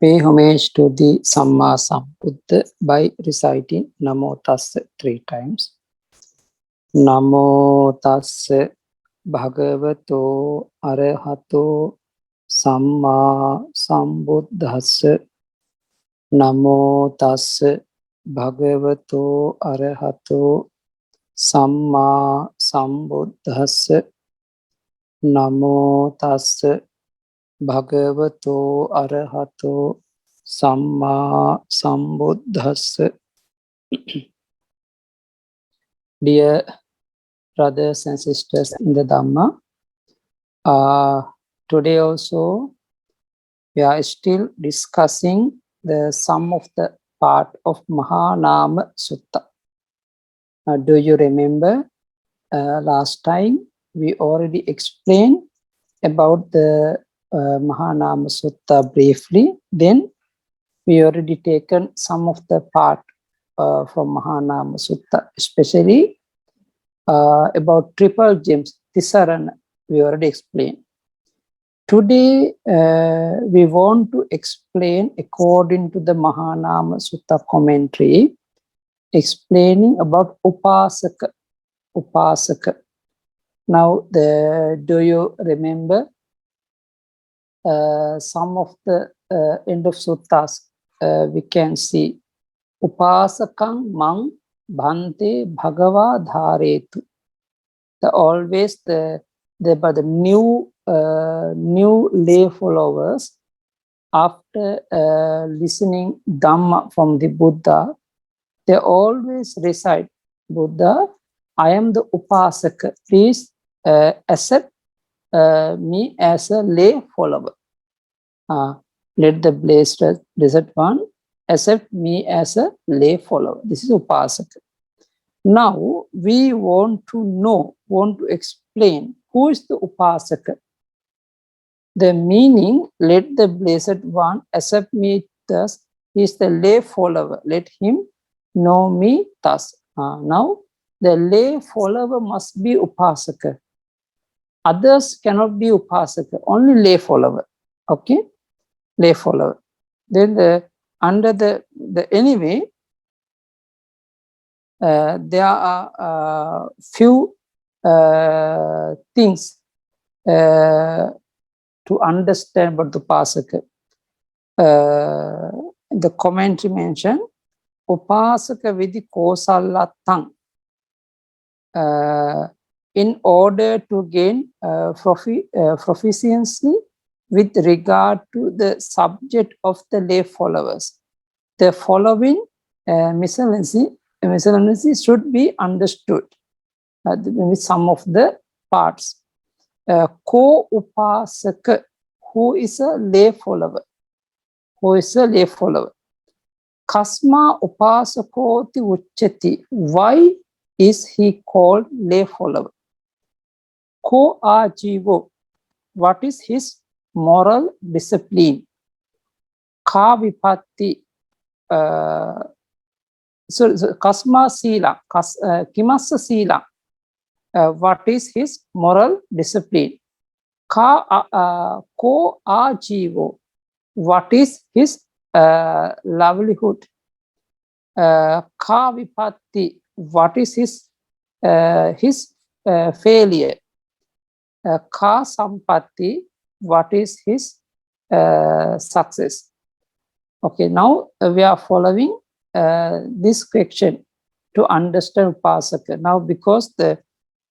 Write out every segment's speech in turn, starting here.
Pay homage to the Samma Sambuddha by reciting Namo Tassa 3 times. Namo Tassa Bhagavato Arahato Samma Sambuddhassa. Namo Tassa Bhagavato Arahato Samma Sambuddhassa. Namo Tassa Bhagavato Arahato Samma Sambuddhassa. Dear brothers and sisters in the Dhamma, today also we are still discussing the sum of the part of Mahanama Sutta. Do you remember last time we already explained about the Mahanama Sutta briefly. Then we already taken some of the part from Mahanama Sutta, especially about triple gems, Tisarana, we already explained. Today we want to explain according to the Mahanama Sutta commentary, explaining about Upasaka. Upasaka. Now, do you remember some of the end of suttas? We can see Upasakang mang bhante bhagava dharetu. Always the new lay followers, after listening Dhamma from the Buddha, they always recite, Buddha, I am the Upasaka. Please accept me as a lay follower. Let the blessed one accept me as a lay follower. This is Upasaka. Now we want to explain who is the Upasaka. The meaning, let the blessed one accept me thus, he is the lay follower. Let him know me thus. Now the lay follower must be Upasaka. Others cannot be Upasaka, only lay follower. Okay? Lay follower. Then under the anyway, there are few things to understand about the Upasaka. The commentary mentioned, Upasaka vidhi kosalatang. In order to gain proficiency with regard to the subject of the lay followers, the following miscellaneity should be understood with some of the parts. Ko-upasaka, who is a lay follower? Who is a lay follower? Kasma upasakoti uchchati. Why is he called lay follower? Ko-ajivo, what is his moral discipline? Ka-vipatti, kasma sila, kimassa sila, what is his moral discipline? Ko-ajivo, what is his livelihood? Ka-vipatti, what is his failure? Ka-sampatti, what is his success? Okay, now we are following this question to understand Upasaka. Now, because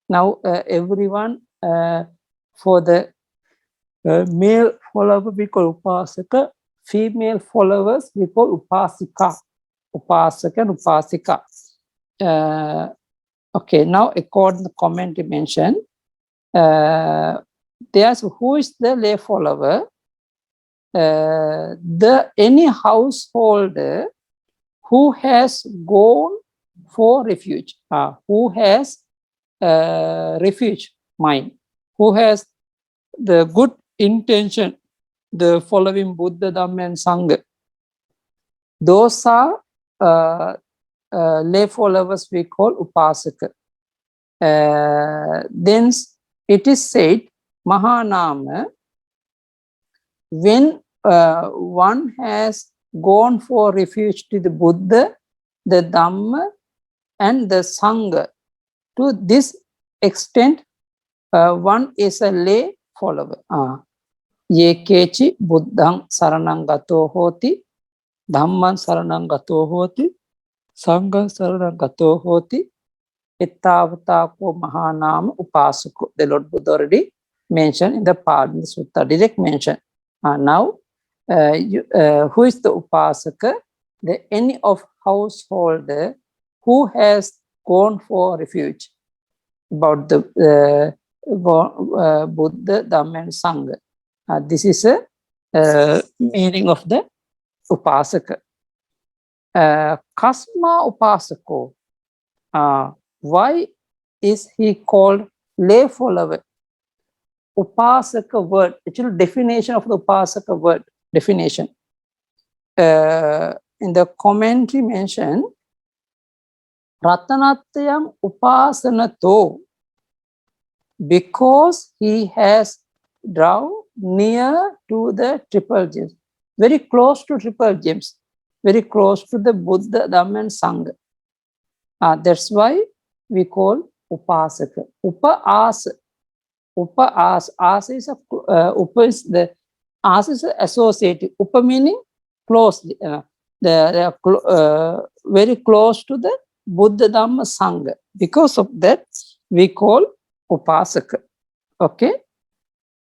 everyone, for the male follower we call Upasaka, female followers we call Upasika. Upasaka and Upasika. Okay, now according to the comment you mentioned, there's who is the lay follower? Any householder who has gone for refuge, who has refuge mind, who has the good intention, the following Buddha, Dhamma and Sangha. Those are lay followers we call Upasaka. Then it is said, Mahanama, when one has gone for refuge to the Buddha, the Dhamma, and the Sangha. To this extent, one is a lay follower. Ye kechi buddhang saranang gato hoti, dhamman saranang gato hoti, sangha saranang gato hoti, ittavatako mahanama upasako. The Lord Buddha already mentioned in the Pāli Sutta, direct mention. Now, who is the upasaka? Any of householder who has gone for refuge about the Buddha, Dhamma, and Sangha. This is a meaning of the upasaka. Kasma upasako. Why is he called lay follower? Upasaka word, actual definition of the upasaka word, definition. In the commentary mentioned, Ratanatyam upasanato, because he has drawn near to the triple gems, very close to triple gems, very close to the Buddha, Dhamma, and Sangha. That's why we call upasaka. Upa-asa. Upa-asa. Asa is upa is the asa is associated. Upa meaning closely. They are very close to the Buddha, Dhamma, Sangha. Because of that, we call upasaka. Okay.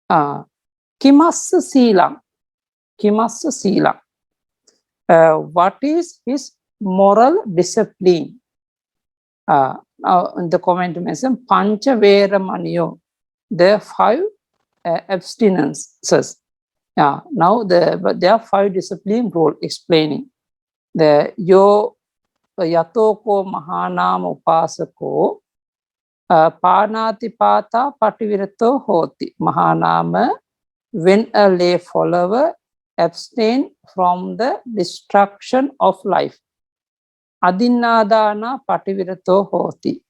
Kimassa silam. Kimassa silam. What is his moral discipline? Now in the comment mention pancha veramaniyo, the 5 abstinences. Now there are 5 discipline rule explaining. The yo yatoko mahanama upasako panati pata pativirato hoti. Mahanama, when a lay follower abstain from the destruction of life. Adinnādāna pativirato hoti.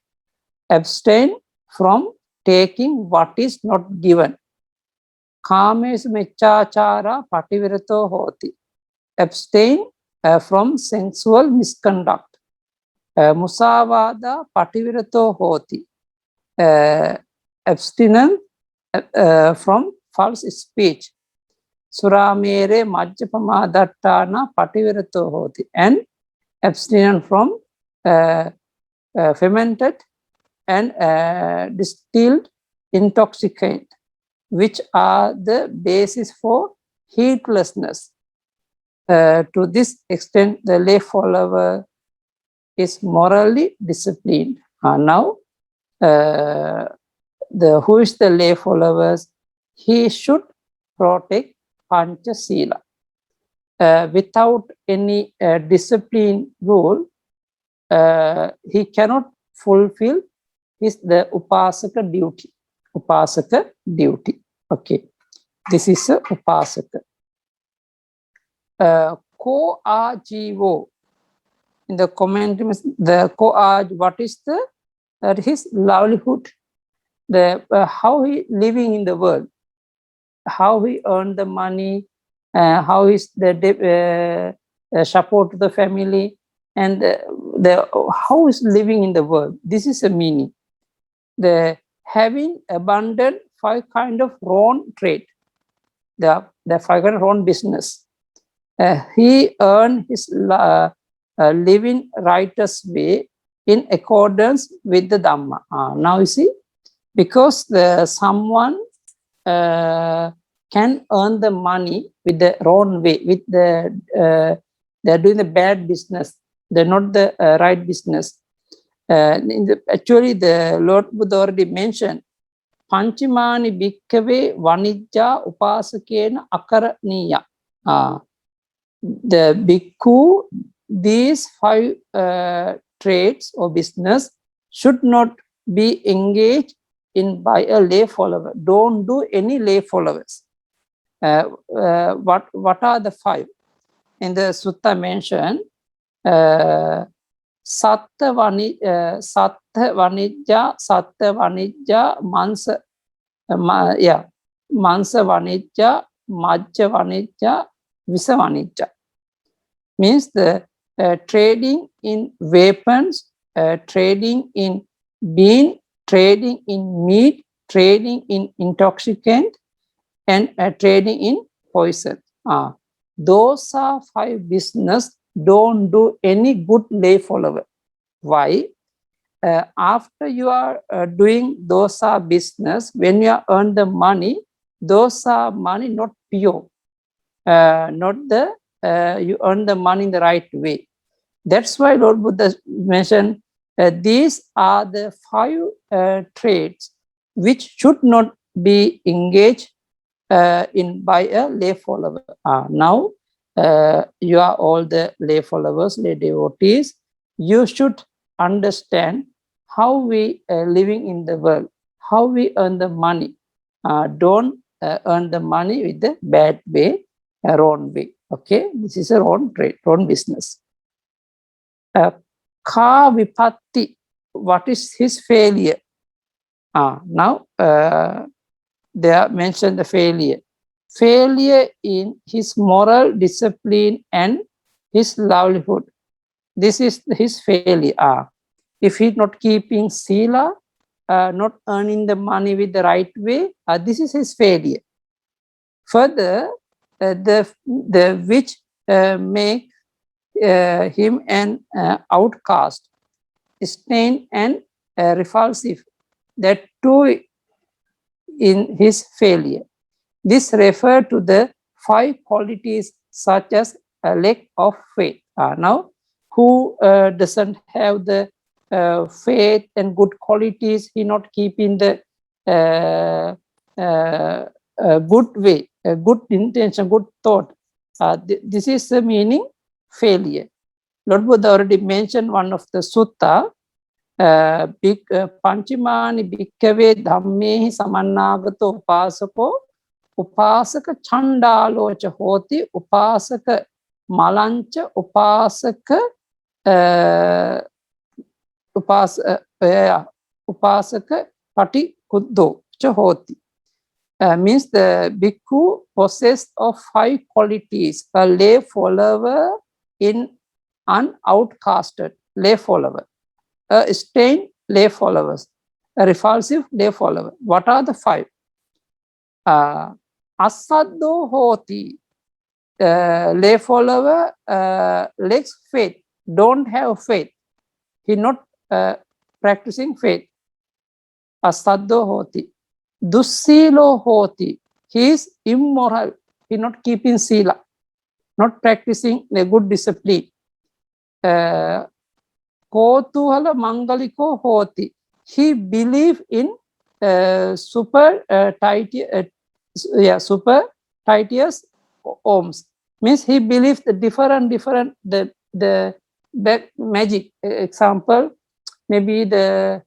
Abstain from taking what is not given. Kāmesu mecchāchāra pativirato hoti. Abstain from sensual misconduct. Musāvāda pativirato hoti. Abstinence from false speech. Suramere majjapamadattana pativirato hoti. And abstinence from fermented and distilled intoxicant, which are the basis for heedlessness. To this extent, the lay follower is morally disciplined. Now, who is the lay followers? He should protect Pancha Sila. Without any discipline rule, he cannot fulfill the upasaka duty. Upasaka duty. Okay. This is a upasaka. Ko-ajivo. In the commentary, the ko-aj, what is his livelihood? How he living in the world, how he earn the money, how is the support to the family, and how is living in the world. This is a meaning. The having abundant 5 kind of wrong trade, the 5 kind of wrong business. He earned his living righteous way in accordance with the Dhamma. Now you see, because someone can earn the money with the wrong way, with they're doing the bad business, they're not the right business. Actually, the Lord Buddha already mentioned, Panchimani bhikkave vanijja upasakena akaraniya. The bhikkhu, these 5 trades or business should not be engaged in by a lay follower. Don't do any lay followers. What are the 5? In the sutta mentioned, satta vanijja, mansa vanijja, majja vanijja, Visavanija. Means the trading in weapons, trading in bean, trading in meat, trading in intoxicant, and trading in poison. Those are 5 business. Don't do any good lay follower. Why? After you are doing those are business, when you earn the money, those are money not pure, not the you earn the money in the right way. That's why Lord Buddha mentioned these are the 5 traits which should not be engaged in by a lay follower. Now you are all the lay followers, lay devotees. You should understand how we living in the world, how we earn the money. Don't earn the money with the bad way, wrong way. Okay, this is a wrong trade, wrong business. Ka vipatti, what is his failure? Now they are mentioned the failure. Failure in his moral discipline and his livelihood. This is his failure. If he's not keeping sila, not earning the money with the right way, this is his failure. Further, the which make him an outcast, stained and repulsive, that too in his failure. This refers to the 5 qualities such as a lack of faith. Now, who doesn't have the faith and good qualities, he not keeping the good way, good intention, good thought. This is the meaning failure. Lord Buddha already mentioned one of the sutta, Panchimani Bhikkave Dhammehi Samannagato Upasako Upasaka Chandalocha Hoti Upasaka Malancha Upasaka Upasaka Pati Kuddo Chahoti. Means the bhikkhu possessed of 5 qualities: a lay follower in an outcasted lay follower, a stained lay followers, a repulsive lay follower. What are the 5? Asaddo hoti, lay follower lacks faith, don't have faith. He not practicing faith. Asaddo hoti. Dussilo hoti, he is immoral, he not keeping sila, not practicing the good discipline. Kotuhala mangaliko hoti, he believe in super titious ohms. Means he believes the different the magic. Example, maybe the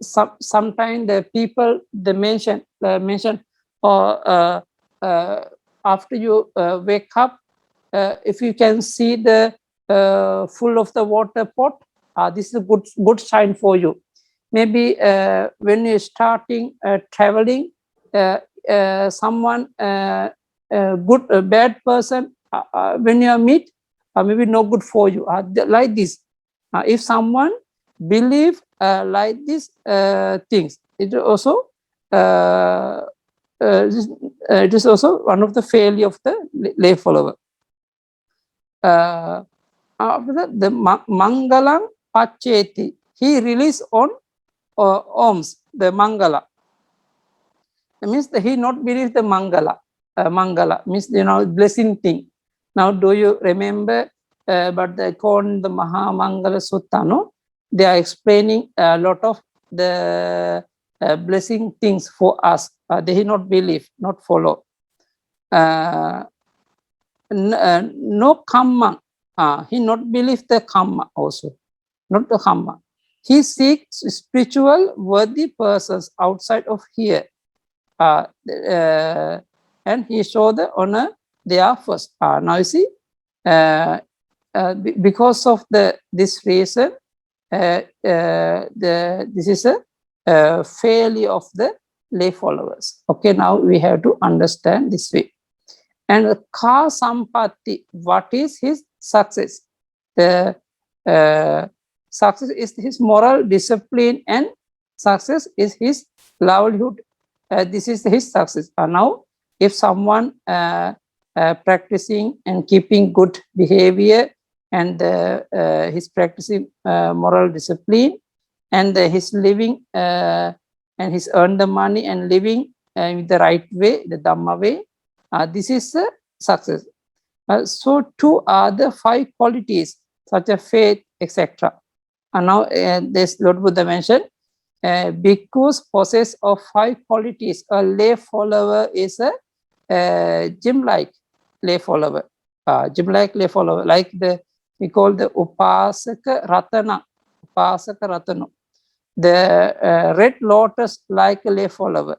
sometimes the people they mention or after you wake up, if you can see the full of the water pot, this is a good sign for you. Maybe when you're starting traveling, someone good bad person when you meet, maybe no good for you. Like this, if someone believe like these things, it also it is also one of the failure of the lay follower. After that, the mangalam pacheti, he release on ohms, the mangala. It means that he not believe the mangala. Mangala means blessing thing. Now, do you remember? But the according the Maha Mangala Sutta, no, they are explaining a lot of the blessing things for us. They not believe, not follow. No kamma. He not believe the kamma also, not the kamma. He seeks spiritual worthy persons outside of here. And he show the honor they are first. Now you see, because of this reason, this is a failure of the lay followers. Okay, now we have to understand this way. And ka sampatti, what is his success? The success is his moral discipline, and success is his livelihood. This is his success. Now, if someone practicing and keeping good behavior, and he's practicing moral discipline, and he's living and he's earned the money and living in the right way, the Dhamma way, this is a success. So two are the 5 qualities such as faith, etc. And now this Lord Buddha mentioned, bhikkhus possess of 5 qualities. A lay follower is a gym-like lay follower. Gym-like lay follower, like we call the Upasaka Ratana. Upasaka Ratana. The red lotus like a lay follower.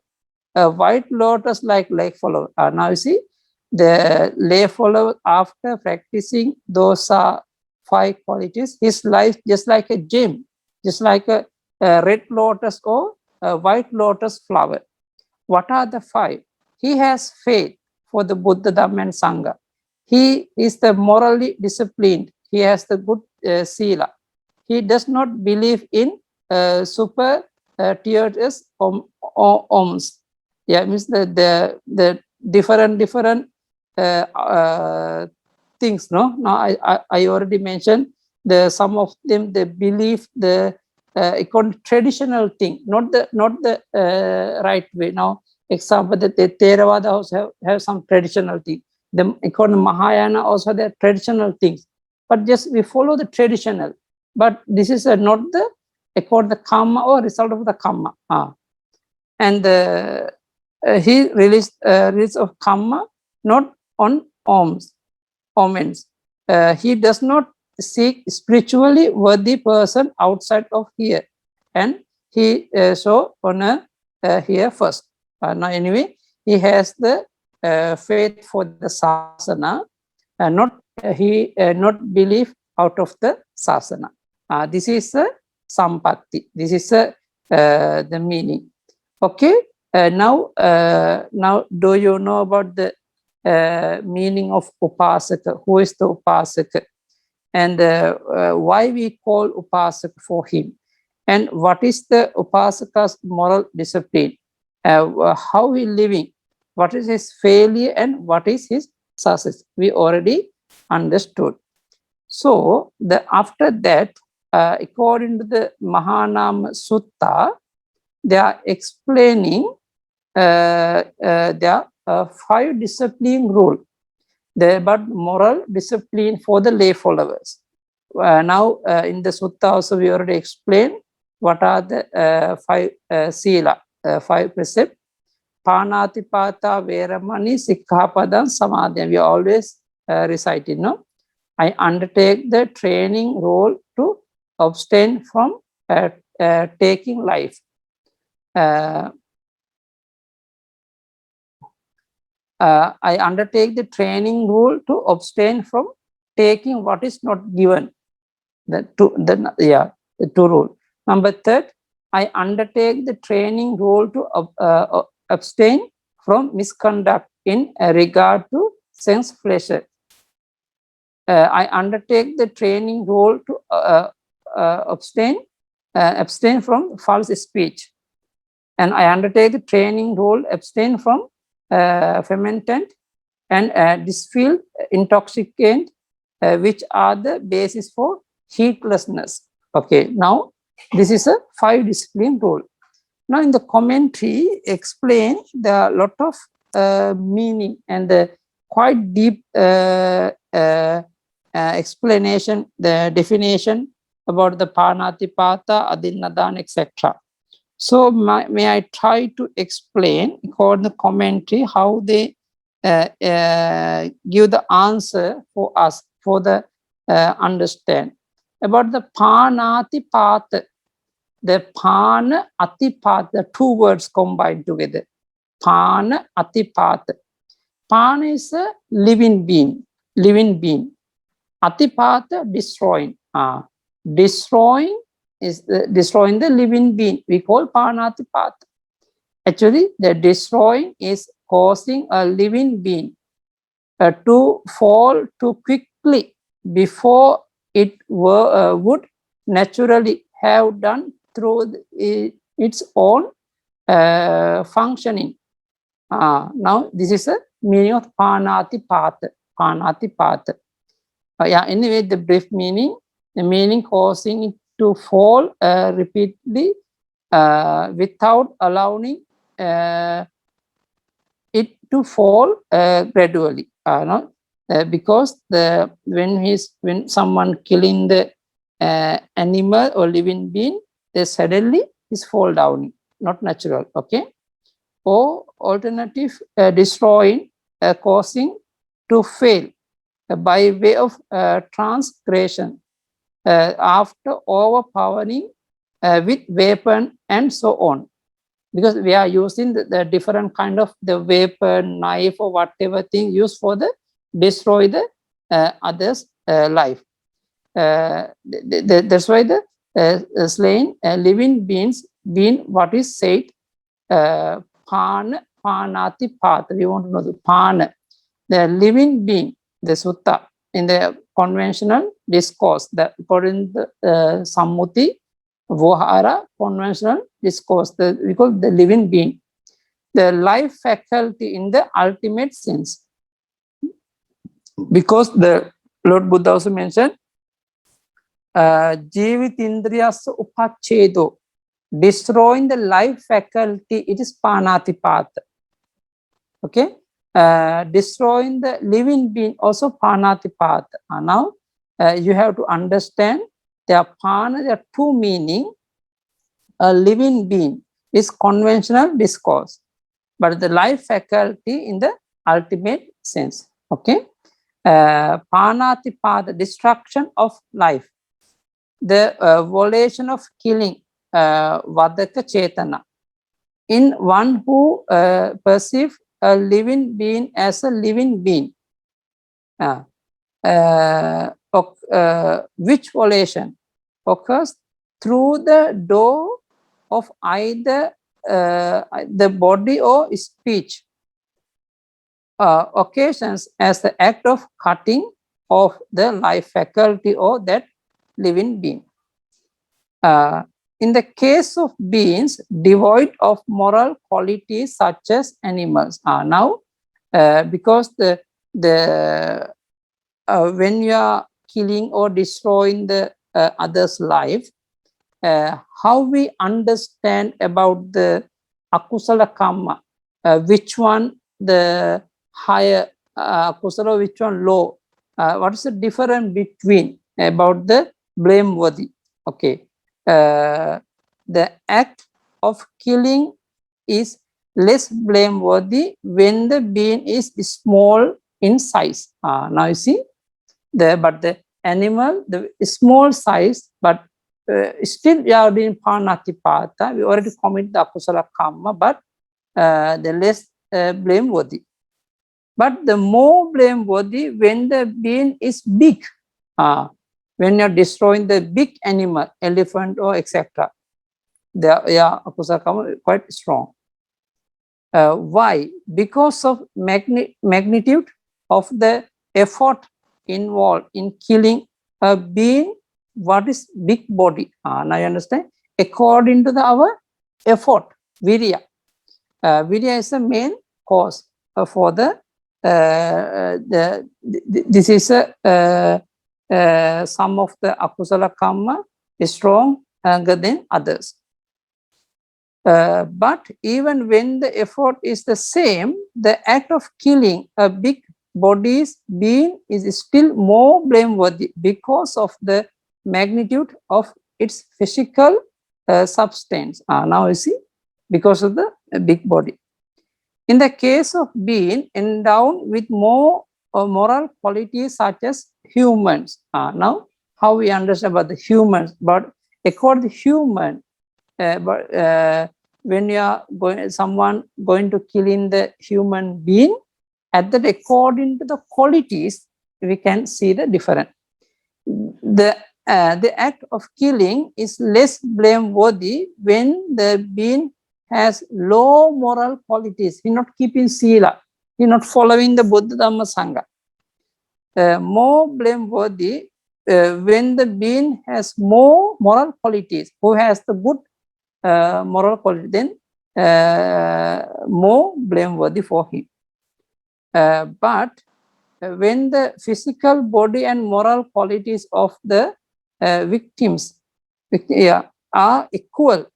A white lotus like lay follower. Now you see, the lay follower, after practicing those 5 qualities, his life just like a gem, just like a red lotus or a white lotus flower. What are the 5? He has faith for the Buddha, Dhamma, and Sangha. He is the morally disciplined. He has the good sila. He does not believe in super tears oms. Yeah, means the different things. No, now I already mentioned the some of them. They believe the traditional thing, not the right way. Now, example, that the Theravada also have some traditional thing. The Mahayana also have traditional things, but just we follow the traditional. But this is not the according the karma or result of the karma. And he released of karma not on omens. He does not seek spiritually worthy person outside of here, and he so honor here first. Now anyway, he has the faith for the sasana, not he not believe out of the sasana. This is sampatti. This is the meaning. Okay. Now do you know about the meaning of upasaka? Who is the upasaka? And why we call upasaka for him? And what is the upasaka's moral discipline? How he living? What is his failure and what is his success? We already understood. So after that, according to the Mahanama Sutta, they are explaining their 5 discipline rule. But moral discipline for the lay followers. Now in the Sutta also we already explained what are the 5 sila, 5 precepts. Panatipata, Veramani, Sikkhapadam, Samadhyam. We always recite, I undertake the training role to abstain from taking life. I undertake the training rule to abstain from taking what is not given. The two rule. Number 3, I undertake the training rule to abstain from misconduct in regard to sense pleasure. I undertake the training rule to abstain from false speech, and I undertake the training rule abstain from fermentant and distilled intoxicant, which are the basis for heedlessness. Okay, now this is a 5 discipline rule. Now in the commentary explain the lot of meaning and the quite deep explanation, the definition about the Panatipata, Adinnadan, etc. So may I try to explain according to the commentary how they give the answer for us, for the understand. About the Panatipata, the Pana Atipata, the 2 words combined together. Pana Atipata. Pana is a living being. Atipata, destroying. Destroying is destroying the living being. We call Panatipata. Actually, the destroying is causing a living being to fall too quickly before it would naturally have done through its own functioning. Now, this is a meaning of Panati Patha. Panati Patha. Yeah, anyway, the brief meaning, the meaning causing it to fall repeatedly without allowing it to fall gradually. Because when someone killing the animal or living being, they suddenly is fall down, not natural. Okay, or alternative destroying, causing to fail by way of transgression after overpowering with weapon and so on. Because we are using the different kind of the weapon, knife, or whatever thing used for the destroy the others' life. That's why the slain living beings being what is said panati path. We want to know the pana, the living being, the sutta in the conventional discourse, the according to Sammuti Vohara conventional discourse, we call the living being, the life faculty in the ultimate sense. Because the Lord Buddha also mentioned Jivitindriyasa upachedo, destroying the life faculty, it is panatipata. Okay, destroying the living being also panatipata. Now you have to understand there are two meaning. A living being is conventional discourse, but the life faculty in the ultimate sense. Okay, panatipata, destruction of life, the volition of killing, vadaka chetana, in one who perceive a living being as a living being. Which volition occurs through the door of either the body or speech, occasions as the act of cutting off the life faculty or that living being. In the case of beings devoid of moral qualities such as animals, now because when you are killing or destroying the other's life, how we understand about the akusala karma, which one the higher akusala, which one low, what is the difference between about the blameworthy? Okay, the act of killing is less blameworthy when the being is small in size. Now you see, but the animal, the small size, but still we are doing panatipata. We already commit the akusala karma, but the less blameworthy. But the more blameworthy when the being is big. When you're destroying the big animal, elephant or etc. The akusala karma is quite strong. Why? Because of magnitude of the effort involved in killing a being. What is big body? Now you understand? According to our effort, virya. Virya is the main cause for this is some of the akusala karma is stronger than others. But even when the effort is the same, the act of killing a big body's being is still more blameworthy because of the magnitude of its physical substance. Now you see, because of the big body. In the case of being endowed with more moral qualities such as humans. Now, how we understand about the humans, but according to human, when you are someone going to kill in the human being, at that according to the qualities, we can see the difference. The act of killing is less blameworthy when the being has low moral qualities. He not keeping sila, he not following the Buddha Dhamma Sangha. more blameworthy when the being has more moral qualities. Who has the good moral quality, then more blameworthy for him. But when the physical body and moral qualities of the victims are equal,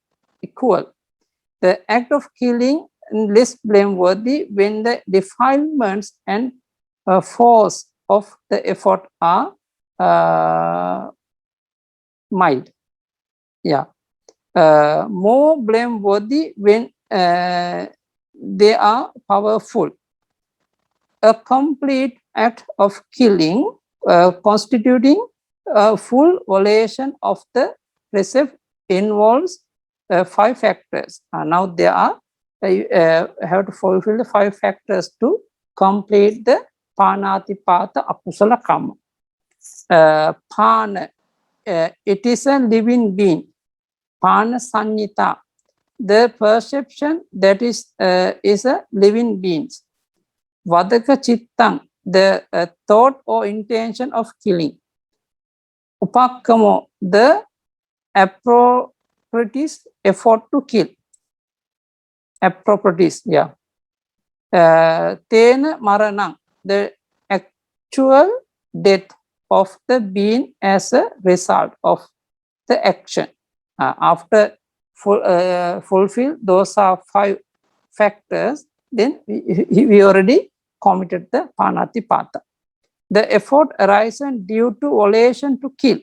the act of killing is less blameworthy when the defilements and force of the effort are mild. More blameworthy when they are powerful. A complete act of killing constituting a full violation of the precept involves 5 factors. Now there are have to fulfill the 5 factors to complete the panatipata akusala karma. Pana, it is a living being. Pana sanyita, the perception that is a living being. Vadaka chittang, the thought or intention of killing. Upakkamo, the appropriate effort to kill. Appropriate, yeah. Tena maranang, the actual death of the being as a result of the action. After fulfill those are 5 factors, then we already committed the panatipata. The effort arises due to violation to kill.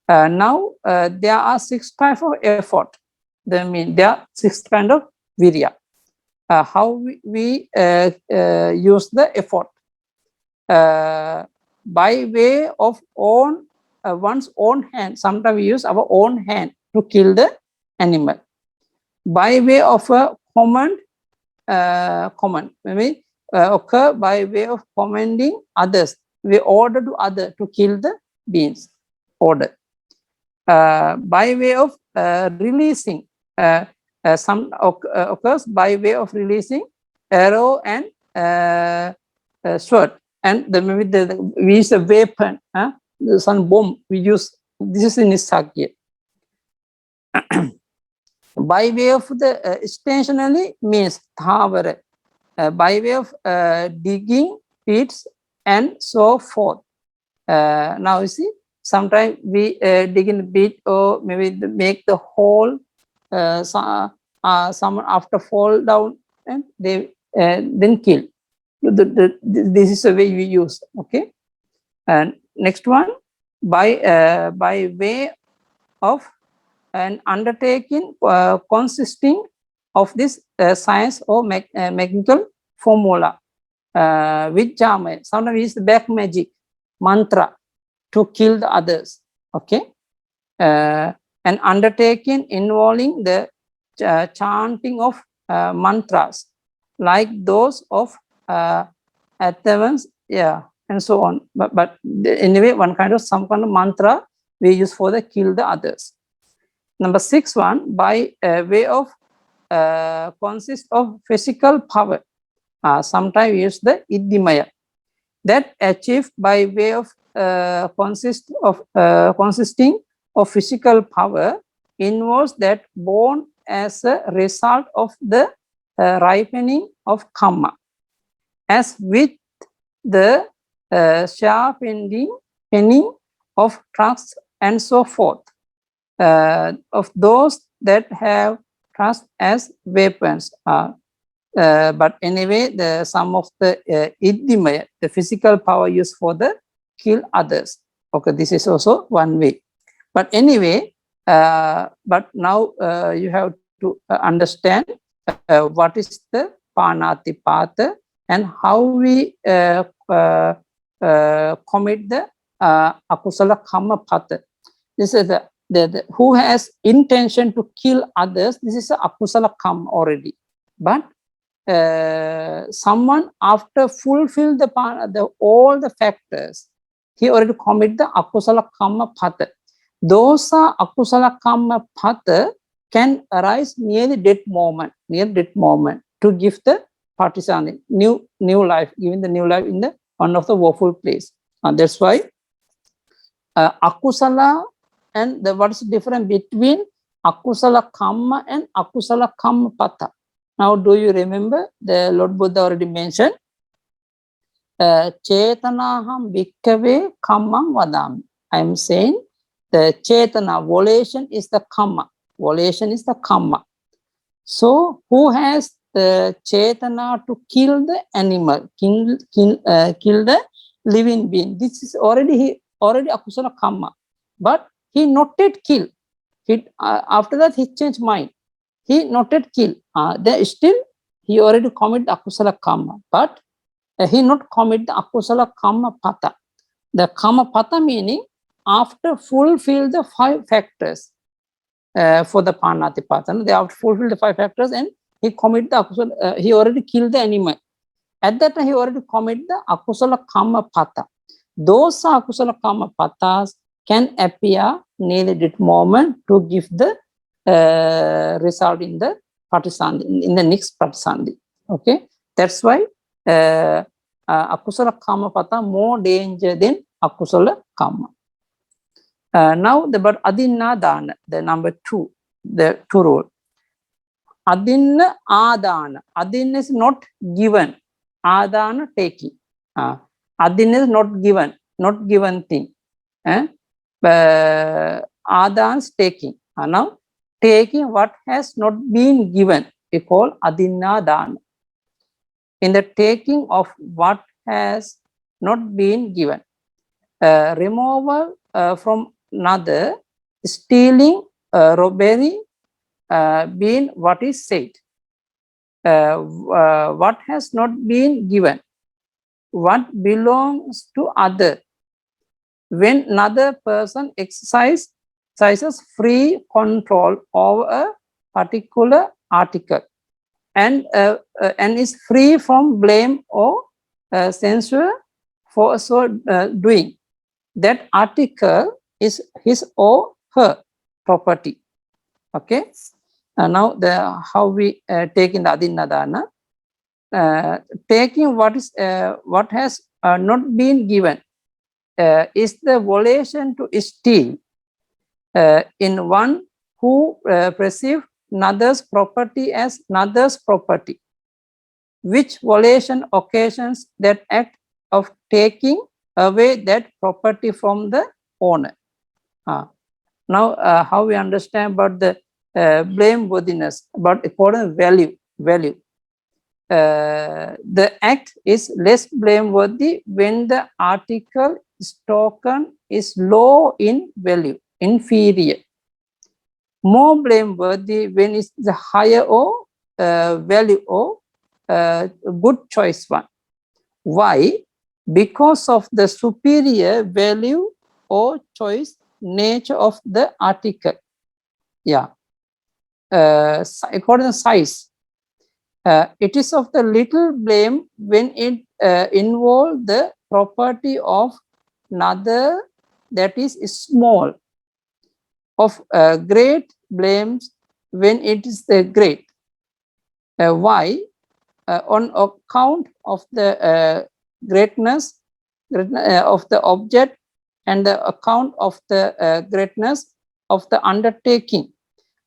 Now there are 6 types of effort. There are 6 kind of virya. How we use the effort? By way of one's own hand. Sometimes we use our own hand to kill the animal. By way of a command, maybe occur by way of commanding others. We order to others to kill the beings. Order. By way of releasing, some occurs by way of releasing arrow and sword, and we use a weapon, some bomb we use. This is in Sakya. By way of the stationary means thavara, by way of digging pits and so forth. Now you see, sometimes we dig in a pit or maybe make the hole. Someone after fall down and they then kill. This is the way we use. Okay, and next one, by way of an undertaking consisting of this science or mechanical formula, which sometimes use the black magic mantra to kill the others. Okay, an undertaking involving the chanting of mantras like those of Athens, and so on. But anyway, some kind of mantra we use for the kill the others. Number 6 one, by way of consist of physical power. Sometimes we use the iddhimaya. That achieved by way of consisting of physical power involves that born as a result of the ripening of karma, as with the sharpening of trust and so forth, of those that have trust as weapons. But anyway, some of the iddhimaya, the physical power used for the kill others. Okay, this is also one way. But anyway, but now you have to understand what is the panatipata and how we commit the akusala karma pata. This is the who has intention to kill others. This is a akusala karma already. But someone after fulfill all the factors, he already commit the akusala karma pata. Those akusala karma pata can arise near the death moment, to give the partisani new life, giving the new life in the one of the woeful place. And that's why akusala and what is the difference between akusala kamma and akusala kamma pata? Now, do you remember the Lord Buddha already mentioned? Chetanaham bhikkave kammam vadami. I am saying the chetana, volition is the kamma. Volition is the kamma. So, who has the chetana to kill the animal, kill the living being? This is already akusala kamma. But he not yet kill. After that, he changed mind. He not yet kill. There still he already commit akusala kamma, but he not commit the akusala kamma pata. The kamma pata meaning after fulfill the 5 factors for the panatipata. They have fulfilled the 5 factors and he commit the akusala. He already killed the animal. At that time, he already commit the akusala kamma pata. Those akusala kamma patas can appear near that moment to give the result in the patisandhi, in the next patisandhi. Okay, that's why akusala kamma pata more danger than akusala kamma. Now, but adinna dana, the number 2, the 2 rule. Adinna adana. Adinna is not given. Adana taking. Adinna is not given thing. Adana is taking. Now, taking what has not been given, we call adinna dana. In the taking of what has not been given, removal from another, stealing, robbery, being what is said. What has not been given, what belongs to other. When another person exercises free control over a particular article and is free from blame or censure for so doing, that article is his or her property. Okay. Now, how we take in the adinna dana, taking what has not been given is the volition to steal in one who perceive another's property as another's property, which volition occasions that act of taking away that property from the owner. Now, how we understand about the blameworthiness, about according value. The act is less blameworthy when the article taken is low in value, inferior. More blameworthy when it's the higher or value or good choice one. Why? Because of the superior value or choice nature of the article. Yeah. According to size, it is of the little blame when it involves the property of another that is small, of great blames when it is the great. Why? On account of the greatness of the object and the account of the greatness of the undertaking.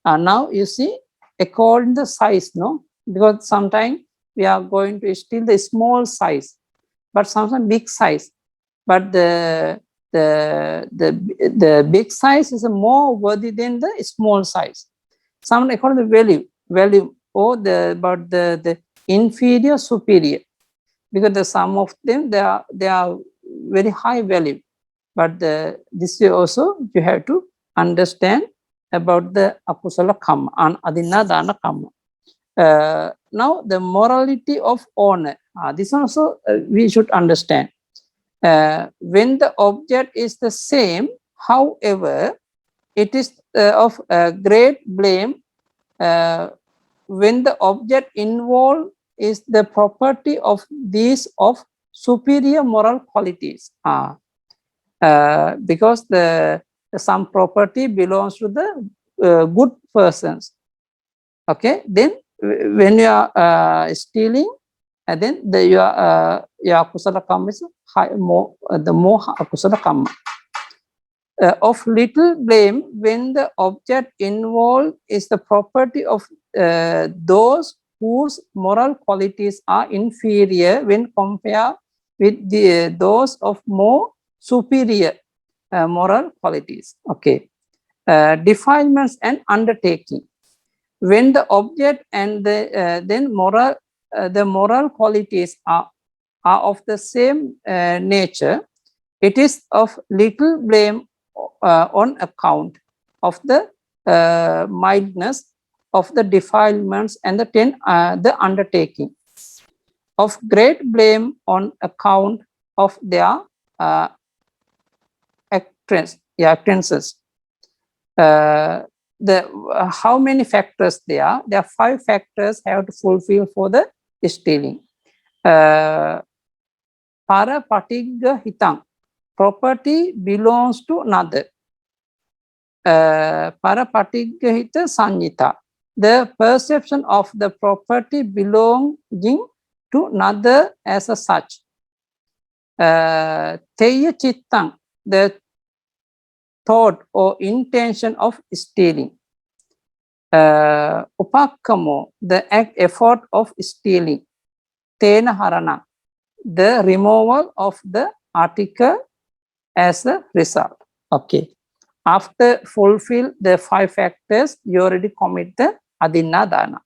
Now you see, according to the size, no, because sometimes we are going to steal the small size, but sometimes big size. But the big size is more worthy than the small size. Some according to value or the inferior superior, because the some of them they are very high value. But this way also you have to understand about the akusala kamma and adinna dana kamma. Now, the morality of honor. This also we should understand. When the object is the same, however, it is of great blame when the object involved is the property of these of superior moral qualities. Because some property belongs to the good persons. Okay, then when you are stealing then your kusala kamma is high, more the more kusala kamma. Of little blame when the object involved is the property of those whose moral qualities are inferior when compared with those of more superior moral qualities. Okay. Defilements and undertaking. When the object and the moral qualities are of the same nature, it is of little blame on account of the mildness of the defilements and the undertaking. Of great blame on account of their acquaintances. How many factors there are? There are 5 factors have to fulfill for the stealing. Para patigga hitang, property belongs to another. Para patigga hita sanyita, the perception of the property belonging to another as a such. Teya chittang, the thought or intention of stealing. Upakkamo, the effort of stealing. Tena harana, the removal of the article as a result. Okay. After fulfill the 5 factors, you already commit the adinna dana.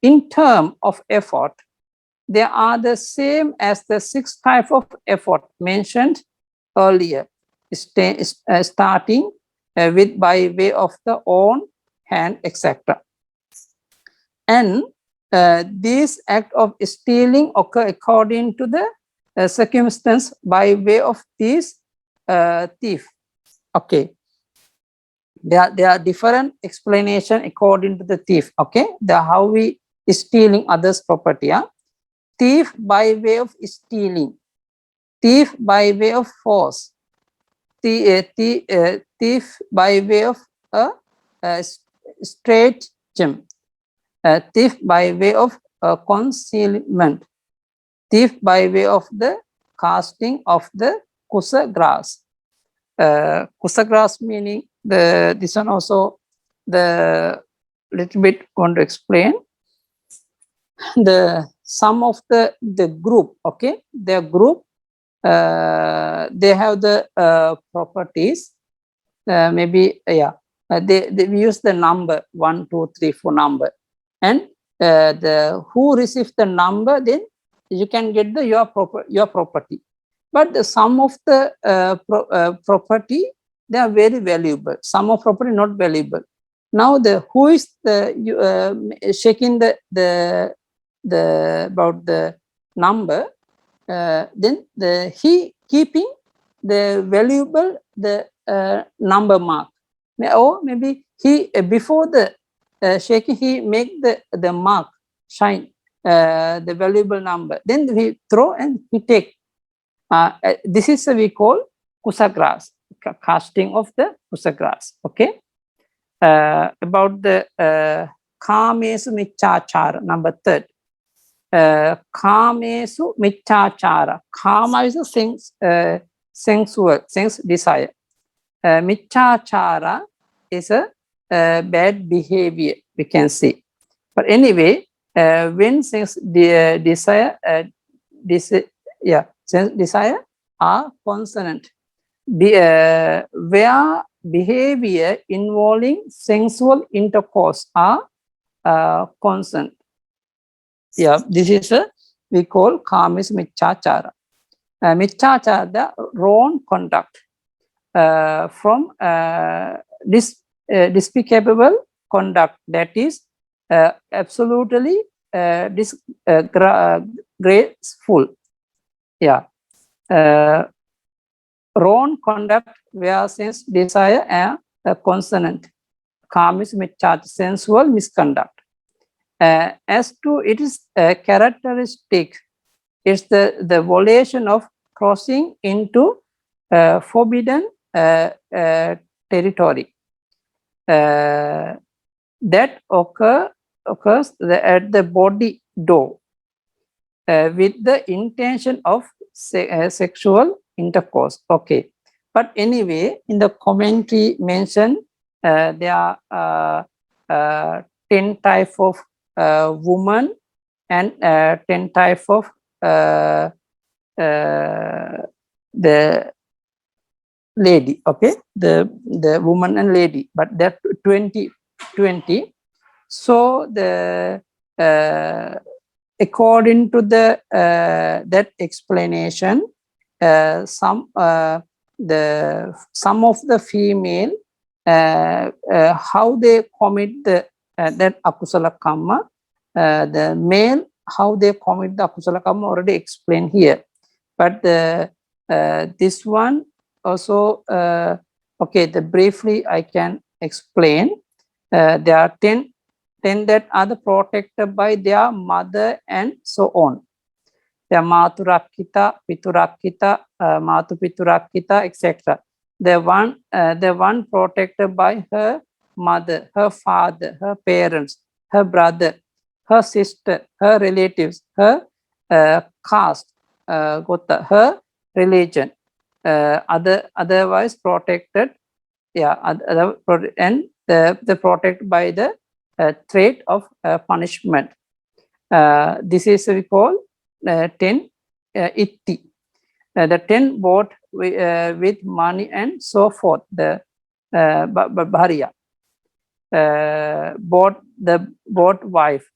In terms of effort, they are the same as the 6 types of effort mentioned earlier, starting with by way of the own hand, etc. And this act of stealing occur according to the circumstance by way of this thief. Okay. There are different explanation according to the thief. Okay. How we stealing others' property. Yeah? Thief by way of stealing. Thief by way of force. Thief by way of a stratagem. Thief by way of concealment. Thief by way of the casting of the kusa grass. Kusa grass meaning this one also the little bit going to explain. The some of the group, okay, their group they have the properties. Maybe they use the number 1, 2, 3, 4 number, and the who receives the number, then you can get the your property. But the sum of the property, they are very valuable. Some of property not valuable. Now the who is the checking the about the number, then he keeping the valuable number mark, or maybe he before the shaking he make the mark shine the valuable number, then he throw and he take. This is we call kusagras, casting of the kusagras. Okay. About the kamesu michachara, number 3. Kamesu michachara. Kama is a sensual, sense desire. Michachara is a bad behavior, we can see. But anyway, when sense desire, sense desire are consonant. Where behavior involving sensual intercourse are consonant. Yeah, this is we call kamis michachara. Michachara, the wrong conduct from despicable conduct, that is absolutely disgraceful. Yeah. Wrong conduct where sense desire and consonant. Kamis michachara, sensual misconduct. As to its characteristic, it's the violation of crossing into forbidden territory that occurs at the body door. with the intention of sexual intercourse. Okay, but anyway, in the commentary mentioned there are 10 type of woman and 10 type of the lady. Okay, the woman and lady, but that 20. So the according to the that explanation, some of the female how they commit the that akusala kamma, the male how they commit the akusala kamma already explained here, but this one also okay, the briefly I can explain. There are 10 that are protected by their mother and so on. Their Maturakita, Piturakita, Matu Piturakita, etc. The one protected by her mother, her father, her parents, her brother, her sister, her relatives, her caste, gota, her religion, otherwise protected, yeah, and the protected by the threat of punishment. This is we call 10 itti. The 10 bought with money and so forth. The bharya bought wife,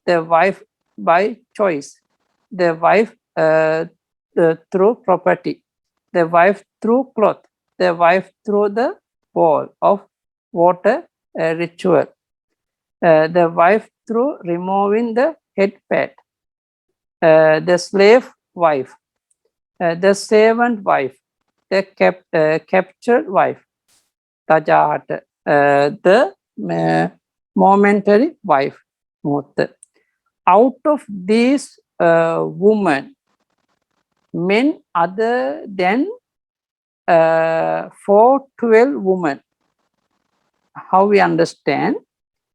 the wife by choice, the wife through property, the wife through cloth, the wife through the bowl of water ritual, the wife through removing the head pad, the slave wife, the servant wife, the captured wife, Tajahata, the momentary wife. Out of these women, men other than 412 women, how we understand,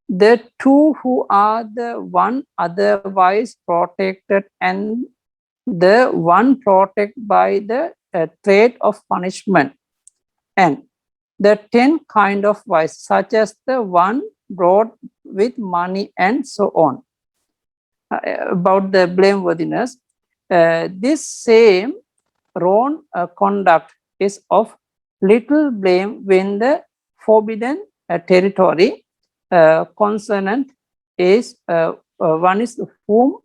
the two who are the one otherwise protected and the one protected by the threat of punishment, and the 10 kind of wives, such as the one brought with money and so on. About the blameworthiness, this same wrong conduct is of little blame when the forbidden territory consonant is one is whom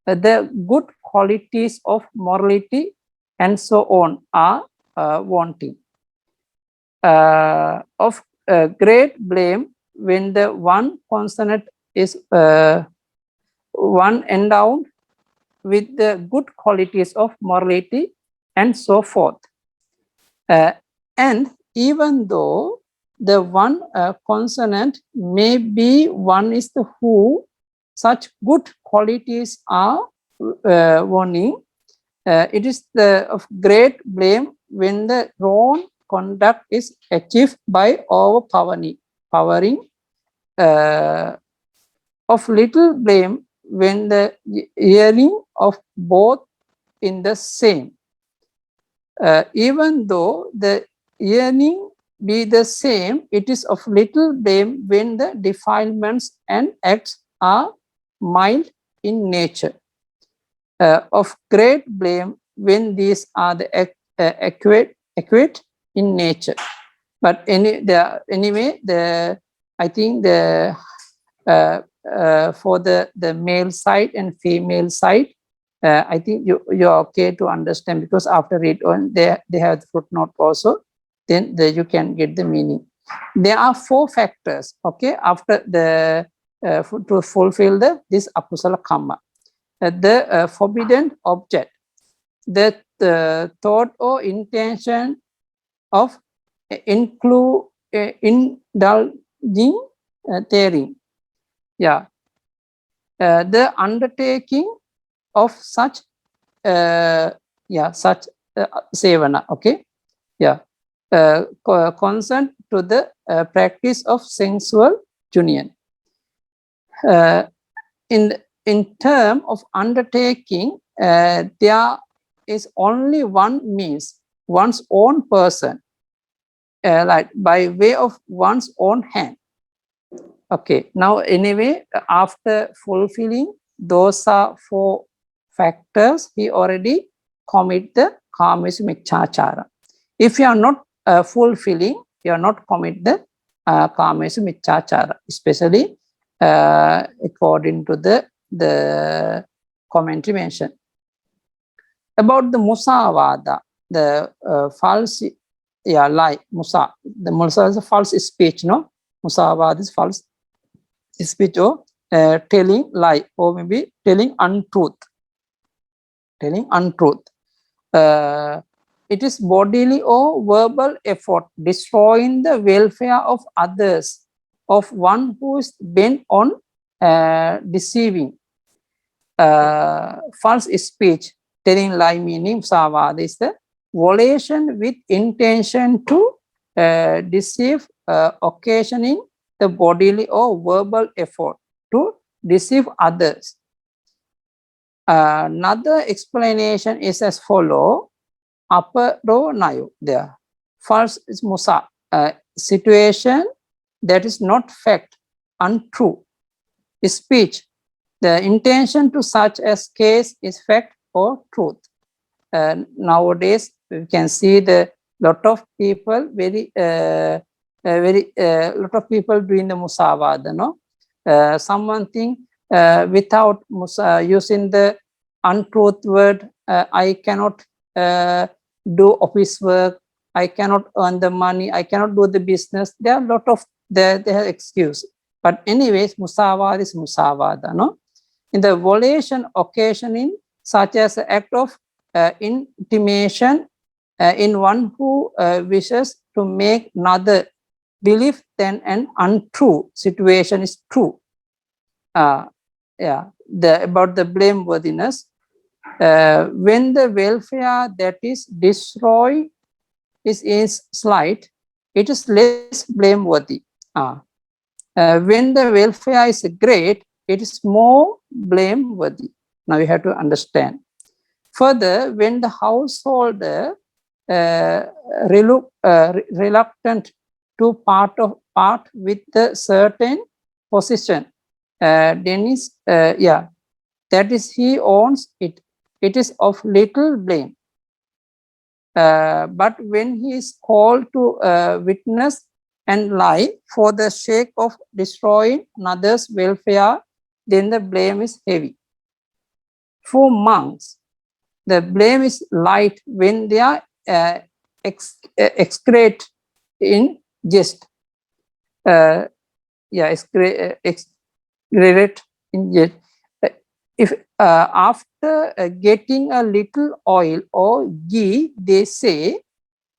the good qualities of morality and so on are wanting. Of great blame when the one consonant is one endowed with the good qualities of morality and so forth. And even though the one consonant may be one is the who such good qualities are warning, it is the of great blame when the wrong conduct is achieved by overpowering, of little blame when the hearing of both in the same. Even though the yearning be the same, it is of little blame when the defilements and acts are mild in nature. Of great blame when these are the accurate in nature. But anyway, I think the for the male side and female side, I think you're okay to understand, because after read on they have the footnote also, then you can get the meaning. There are 4 factors, okay, after the to fulfill this akusala kamma. The forbidden object, the thought or intention of indulging therein, yeah, the undertaking of such such sevana, okay, yeah, consent to the practice of sensual union. In in terms of undertaking, there is only one means, one's own person, like by way of one's own hand. Okay, now anyway, after fulfilling those are 4 factors, he already commit the Kamesa Michachara. If you are not fulfilling, you are not commit the Kamesa Michachara, especially according to the commentary mentioned. About the Musavada, the false lie, Musa. The Musa is a false speech, no? Musavada is false speech or telling lie, or maybe telling untruth. Telling untruth. It is bodily or verbal effort destroying the welfare of others, of one who is bent on deceiving. False speech, telling lie meaning Musavada is the violation with intention to deceive, occasioning the bodily or verbal effort to deceive others. Another explanation is as follow: aparo nayo, there. False is musa, situation that is not fact, untrue. Speech, the intention to such as case is fact or truth. Nowadays, we can see the lot of people lot of people doing the musavada, no? Someone think without using the untruth word, I cannot do office work, I cannot earn the money, I cannot do the business. There are a lot of they have excuse. But anyways, musavada is musavada, no? In the violation occasioning such as the act of intimation in one who wishes to make another believe then an untrue situation is true. About the blameworthiness, when the welfare that is destroyed is slight, it is less blameworthy. When the welfare is great, it is more blameworthy. Now you have to understand. Further, when the householder reluctant to part with the certain position, then is that is he owns it. It is of little blame. But when he is called to witness and lie for the sake of destroying another's welfare, then the blame is heavy. For monks, the blame is light when they are excrete in jest. Excrete in jest. If after getting a little oil or ghee, they say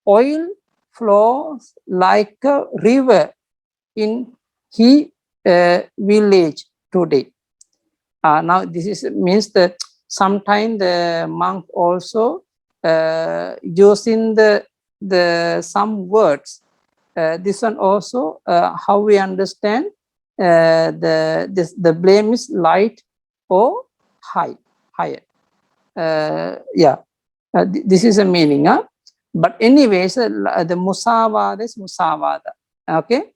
oil flows like a river in he village today. Now this is means that sometimes the monk also using the some words. This one also how we understand the blame is light or higher. This is a meaning. But anyways, the musavada is musavada. Okay,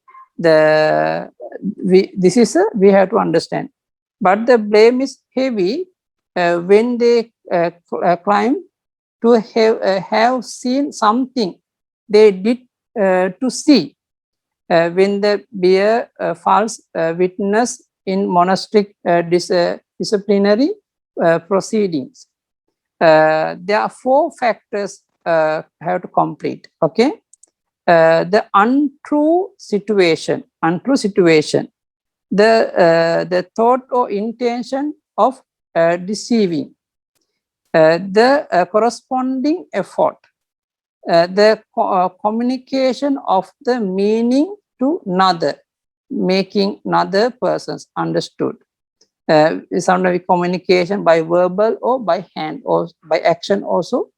we have to understand. But the blame is heavy when they claim to have seen something they did to see. When they bear false witness in monastic disciplinary proceedings. There are 4 factors have to complete. Okay, the untrue situation, the thought or intention of deceiving, the corresponding effort, the communication of the meaning to another, making another persons understood. Sometimes communication by verbal or by hand or by action also.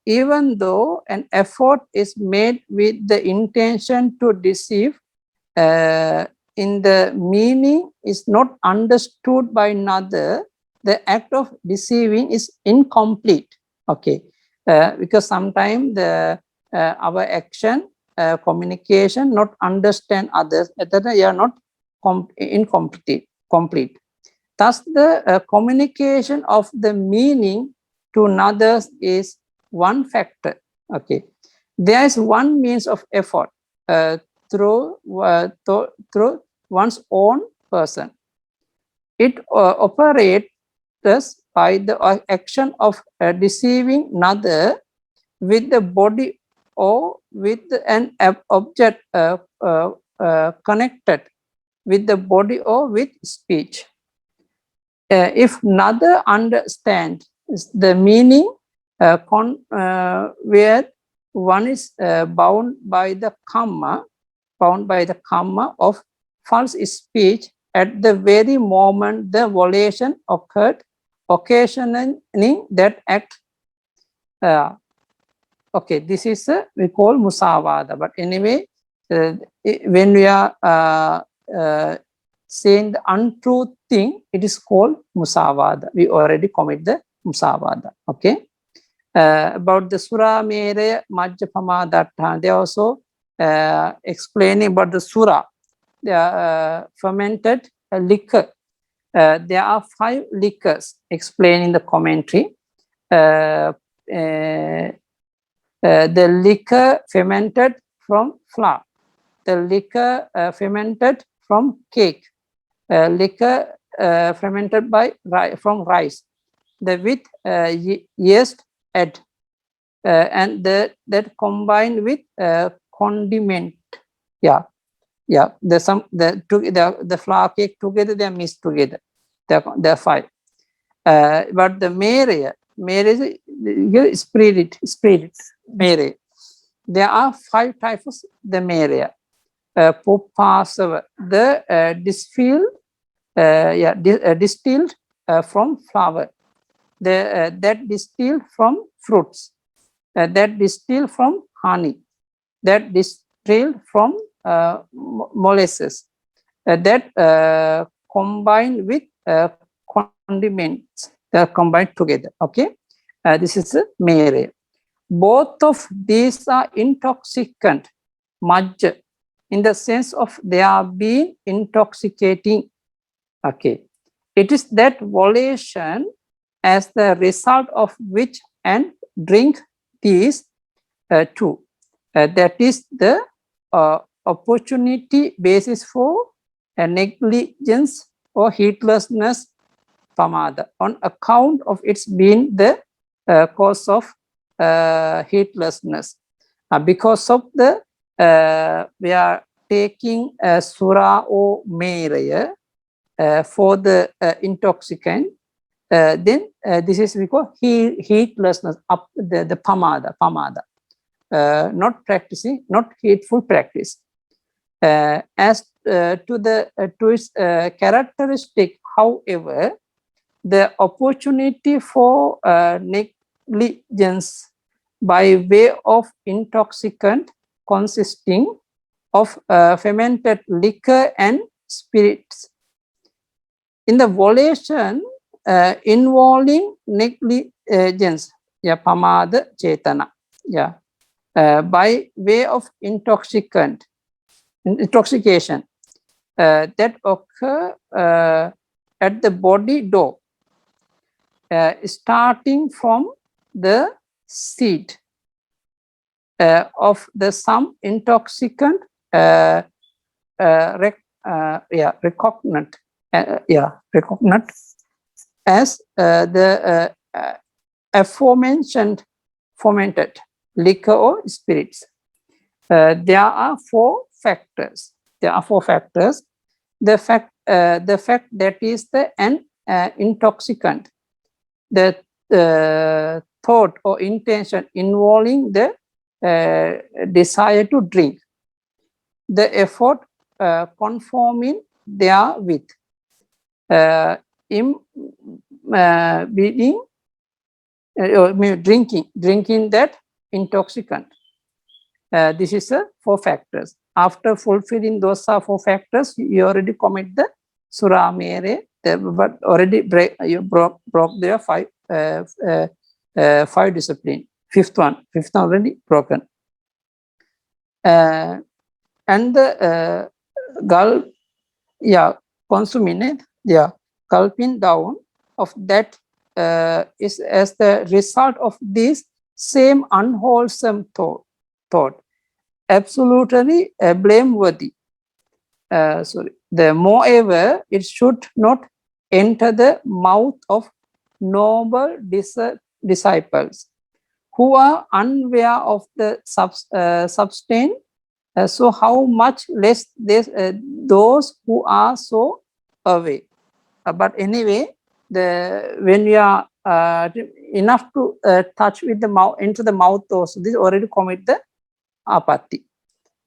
Even though an effort is made with the intention to deceive, in the meaning is not understood by another, the act of deceiving is incomplete. Okay, because sometimes the our action, communication, not understand others, that they are not incomplete. Complete. Thus, the communication of the meaning to others is one factor. Okay, there is one means of effort through one's own person. It operates by the action of deceiving another with the body or with an object connected with the body or with speech. If another understands the meaning where one is bound by the karma of false speech at the very moment the violation occurred, occasioning that act. Okay, this is we call musavada. But anyway, when we are saying the untruth thing, it is called musavada. We already commit the musavada. Okay. About the sura mere majja pamadatta, they also explaining about the sura, the fermented liquor. There are 5 liquors explained in the commentary. The liquor fermented from flour, the liquor fermented from cake, liquor fermented from rice, the with yeast add, and that combined with condiment. The flour cake together, they are mixed together. They are 5. But the mere is spirit. Mere. There are 5 types of the mere. Pupasava, the distilled from flour, that distilled from fruits, that distilled from honey, that distilled from molasses, that combined with condiments, they are combined together. Okay, this is a mere. Both of these are intoxicant, majja, in the sense of they are being intoxicating. Okay, it is that violation as the result of which and drink these 2. That is the opportunity basis for negligence or heedlessness, pamada, on account of its being the cause of heedlessness. Because of the we are taking sura or mere for the intoxicant, then this is we call heedlessness, the pamada, not practicing, not heedful practice. As to its characteristic, however, the opportunity for negligence by way of intoxicant consisting of fermented liquor and spirits. In the violation involving negligence, pamada chetana, by way of intoxication that occur at the body door, starting from the seed of the some intoxicant recognant as the aforementioned fermented liquor or spirits. There are 4 factors. The fact that is an intoxicant, the thought or intention involving the desire to drink, the effort conforming therewith, drinking that intoxicant. This is 4 factors. after fulfilling those are 4 factors, you already commit the Sura Mere, but already you broke their 5 discipline. Fifth one already broken. And the gulp, consuming it, gulping down of that is as the result of this same unwholesome thought, absolutely blameworthy. Moreover, it should not enter the mouth of noble disciples who are unaware of the substance. So how much less those who are so away. But anyway, when we are enough to touch with the mouth into the mouth also, this already commit the apatti.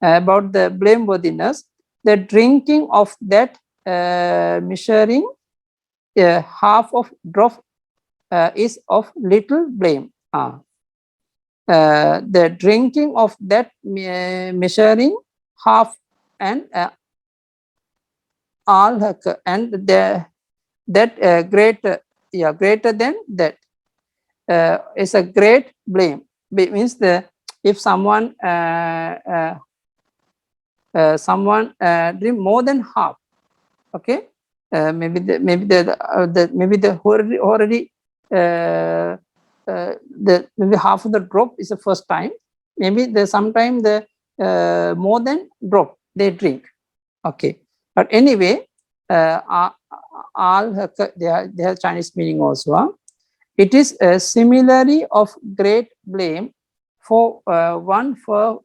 About the blameworthiness, the drinking of that measuring half of drop is of little blame. The drinking of that measuring half and alhaka and that greater than that is a great blame. It means if someone drink more than half, okay, maybe the already maybe half of the drop is the first time. Maybe sometime the more than drop they drink. Okay, but anyway, all they have Chinese meaning also. It is similarly of great blame for one for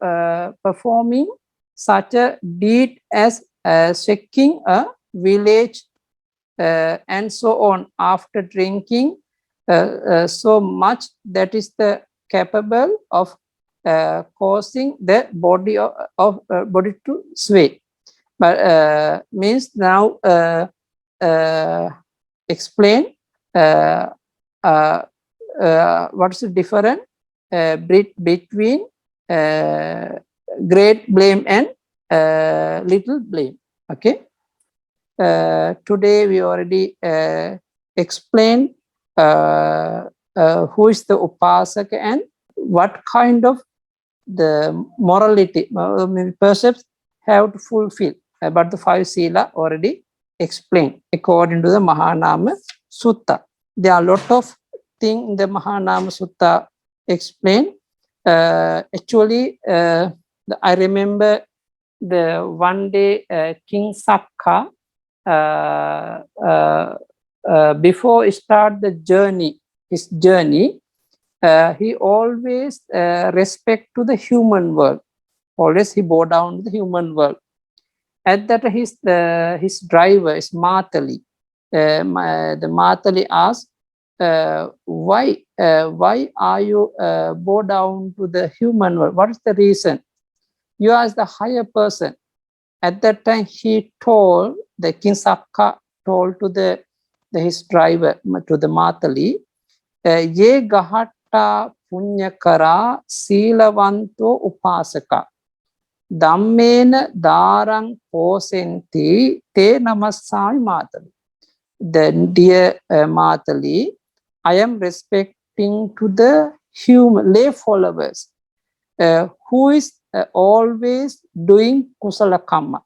performing such a deed as checking a village and so on after drinking so much that is the capable of causing the body body to sway. But means now explain what's the difference between great blame and little blame. Okay. Today we already explained who is the upasaka and what kind of the morality percepts have to fulfill. But the 5 sila already explained according to the Mahanama Sutta. There are a lot of things in the Mahanama Sutta explained. Actually, I remember the one day King Sakka, before he start the journey, his journey, he always respect to the human world. Always he bow down to the human world. At that his driver is Matali. The Matali asked, why are you bow down to the human world? What is the reason? You are the higher person. At that time, he told the King Sakka told to his driver, to the Matali, ye gahatta punyakara silavanto upasaka dhammena darang posenti te namassami Matali. The dear Matali, I am respecting to the human lay followers who is always doing kusala kamma,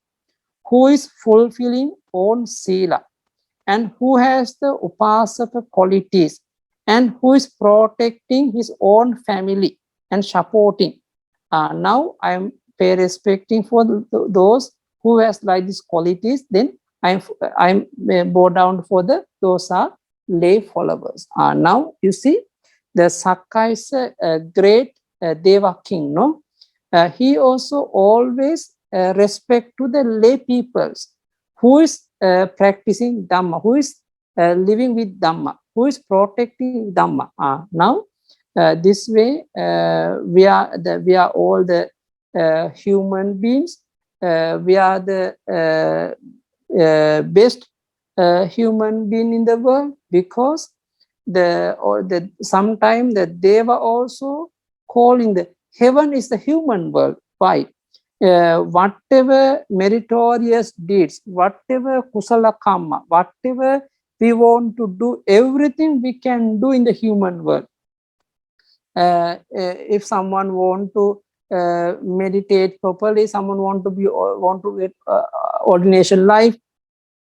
who is fulfilling own sila, and who has the upasaka qualities, and who is protecting his own family and supporting. Now I am pay respecting for those who has like these qualities. Then I'm bow down for those are lay followers. Now you see the Sakka is a great Deva king, no? He also always respect to the lay peoples who is practicing Dhamma, who is living with Dhamma, who is protecting Dhamma. Now this way we are all the human beings. We are the best human being in the world, because sometimes the Deva also calling the heaven is the human world. Why? whatever meritorious deeds, whatever kusala karma, whatever we want to do, everything we can do in the human world. If someone want to meditate properly, someone want to get ordination life,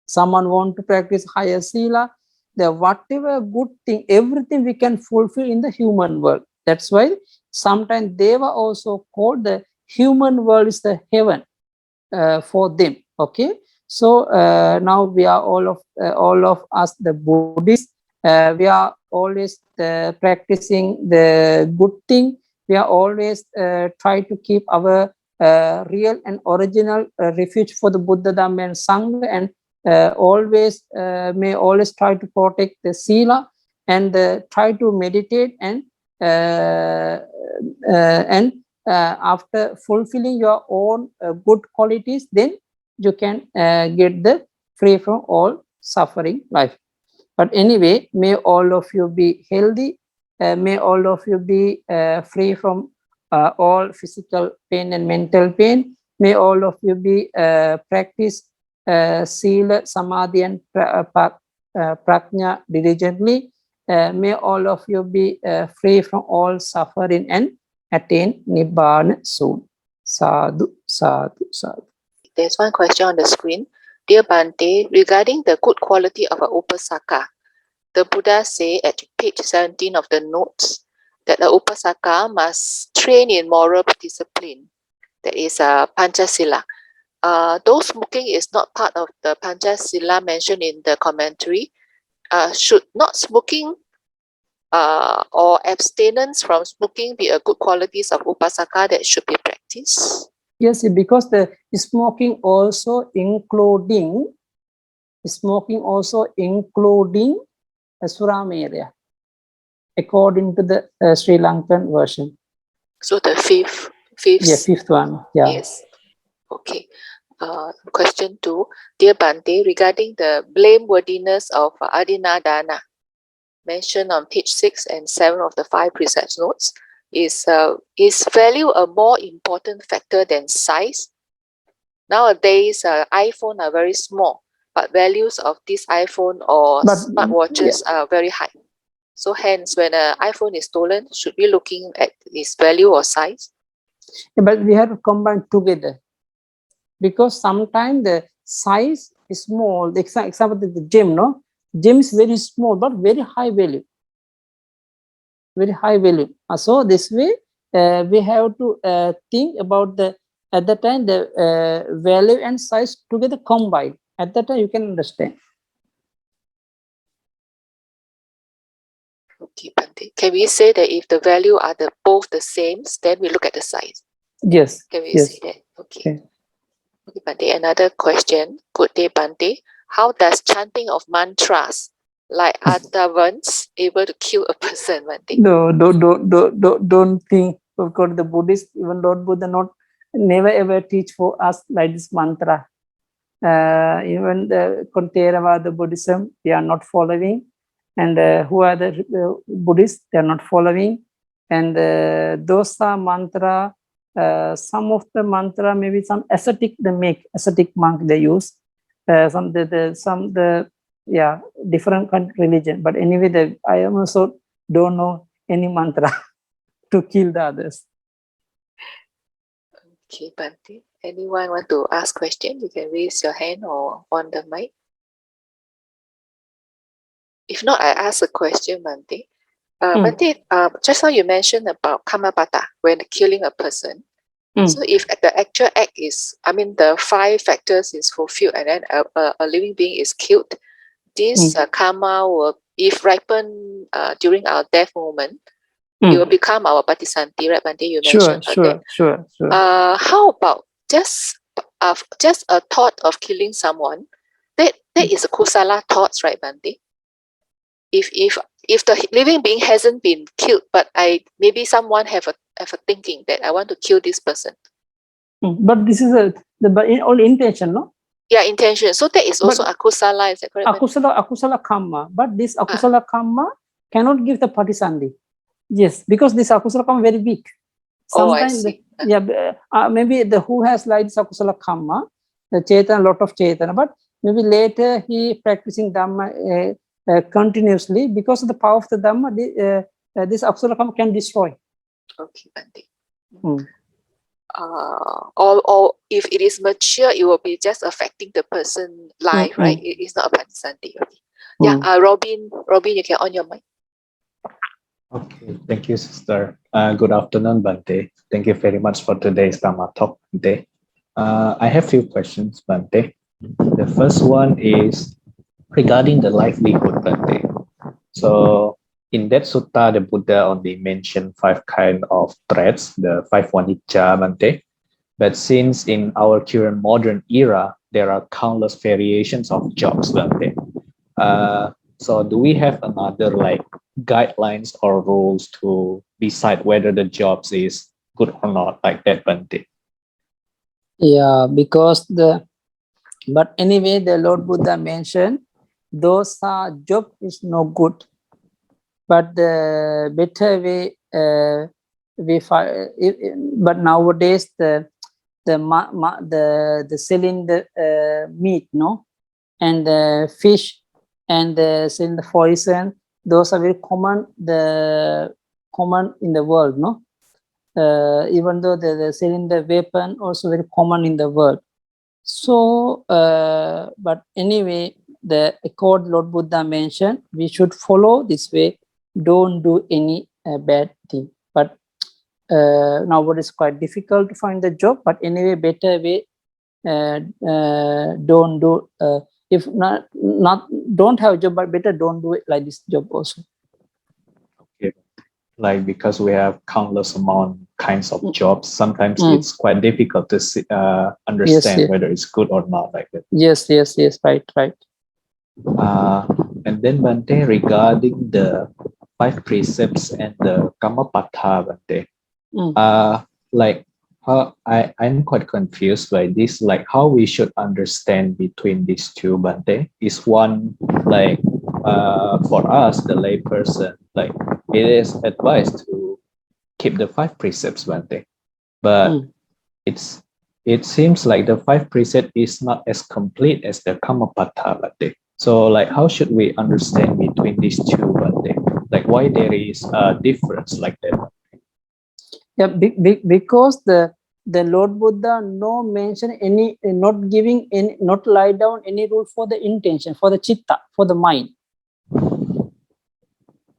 someone want to practice higher sila, the whatever good thing, everything we can fulfill in the human world. That's why sometimes they were also called the human world is the heaven for them. Okay, so now we are all of us the Buddhists. We are always practicing the good thing. We are always try to keep our real and original refuge for the Buddha, Dhamma, and Sangha, and always may always try to protect the sila and try to meditate and after fulfilling your own good qualities, then you can get the free from all suffering life. But anyway, may all of you be healthy. May all of you be free from all physical pain and mental pain. May all of you be practice sila, samadhi, and prajna diligently. May all of you be free from all suffering and attain Nibbana soon. Sadhu, sadhu, sadhu. There's one question on the screen. Dear Bhante, regarding the good quality of an Upasaka, the Buddha say at page 17 of the notes that the Upasaka must train in moral discipline. That is Panchasila. Though smoking is not part of the Panchasila mentioned in the commentary, should not smoking or abstinence from smoking be a good qualities of Upasaka that should be practiced? Yes, because the smoking also including Suramerya, according to the Sri Lankan version. So the fifth one. Yeah. Yes. Okay. Question 2. Dear Bhante, regarding the blameworthiness of Adinadana, mentioned on page 6 and 7 of the 5 precepts notes, is value a more important factor than size? Nowadays, iPhone are very small, but values of this iPhone or smartwatches are very high. So hence, when an iPhone is stolen, should we looking at its value or size? Yeah, but we have to combine together, because sometimes the size is small. The example, the gem, no? Gem is very small, but very high value. Very high value. So this way, we have to think about at the time the value and size together combined. At that time, you can understand. Okay, Bhante. Can we say that if the value are both the same, then we look at the size? Yes. Can we say that? Okay. Okay, Bhante. Another question. Good day, Bhante. How does chanting of mantras like Adavans able to kill a person, Bhante? No, don't think. Because the Buddhists, even Lord Buddha, never ever teach for us like this mantra. Even the Theravada Buddhism, they are not following, and who are the Buddhists, they are not following. And dosa mantra, some of the mantra, maybe some ascetic monk they use. Some different religion. But anyway, I also don't know any mantra to kill the others. Okay, Bhante. Anyone want to ask question? You can raise your hand or on the mic. If not, I ask a question, Bhante. Bhante, just now you mentioned about Kamapata when killing a person. So if the actual act is, the 5 factors is fulfilled and then a living being is killed, this karma will, if ripen during our death moment, it will become our patisanti, right, Bhante? You mentioned. Sure. How about just a thought of killing someone? That is a kusala thoughts, right, Bhante? If the living being hasn't been killed, but maybe someone have a thinking that I want to kill this person. But this is all intention, no? Yeah, intention. So that is also akusala, is that correct? Akusala karma. But this akusala karma cannot give the patisandhi. Yes, because this akusala karma very weak. Oh, I Sometimes, see. maybe the who has like akusala kamma, the Chetana, lot of Chetana, but maybe later he practicing Dhamma continuously because of the power of the Dhamma. This akusala kamma can destroy. Okay, Bante. Hmm. Or if it is mature, it will be just affecting the person life, right? It's not a Patisanti. Okay. Yeah, Robin, you can on your mic. Okay, thank you, sister. Good afternoon, Bante. Thank you very much for today's Dhamma talk, Bante. I have few questions, Bante. The first one is regarding the livelihood, Bante. So in that sutta, the Buddha only mentioned 5 kind of threads, the 5 vanicca, Bante. But since in our current modern era, there are countless variations of jobs, Bante. So do we have another like guidelines or rules to decide whether the jobs is good or not, like that, Bante? Yeah, because but anyway, the Lord Buddha mentioned those job is no good, but the better way but nowadays the selling the meat, no, and the fish and selling the poison, those are very common in the world, no. Even though the selling the weapon also very common in the world. So, but anyway, the accord Lord Buddha mentioned, we should follow this way. Don't do any bad thing. But nowadays quite difficult to find the job. But anyway, better way. Don't do. If not don't have a job, but better don't do it like this job also. Okay, like because we have countless kinds of jobs, sometimes it's quite difficult to understand whether it's good or not, like that. Yes, right. And then Bante, regarding the 5 precepts and the Kamapatha, Bante, like how I'm quite confused by this, like how we should understand between these two, Bante. Is one like for us, the lay person, like it is advised to keep the 5 precepts, Bante, but it seems like the 5 precept is not as complete as the Kamapatha, Bante. So like how should we understand between these two, Bante? Like why there is a difference like that? Yeah, because the Lord Buddha no mention any, not giving any, not lie down any rule for the intention, for the chitta, for the mind.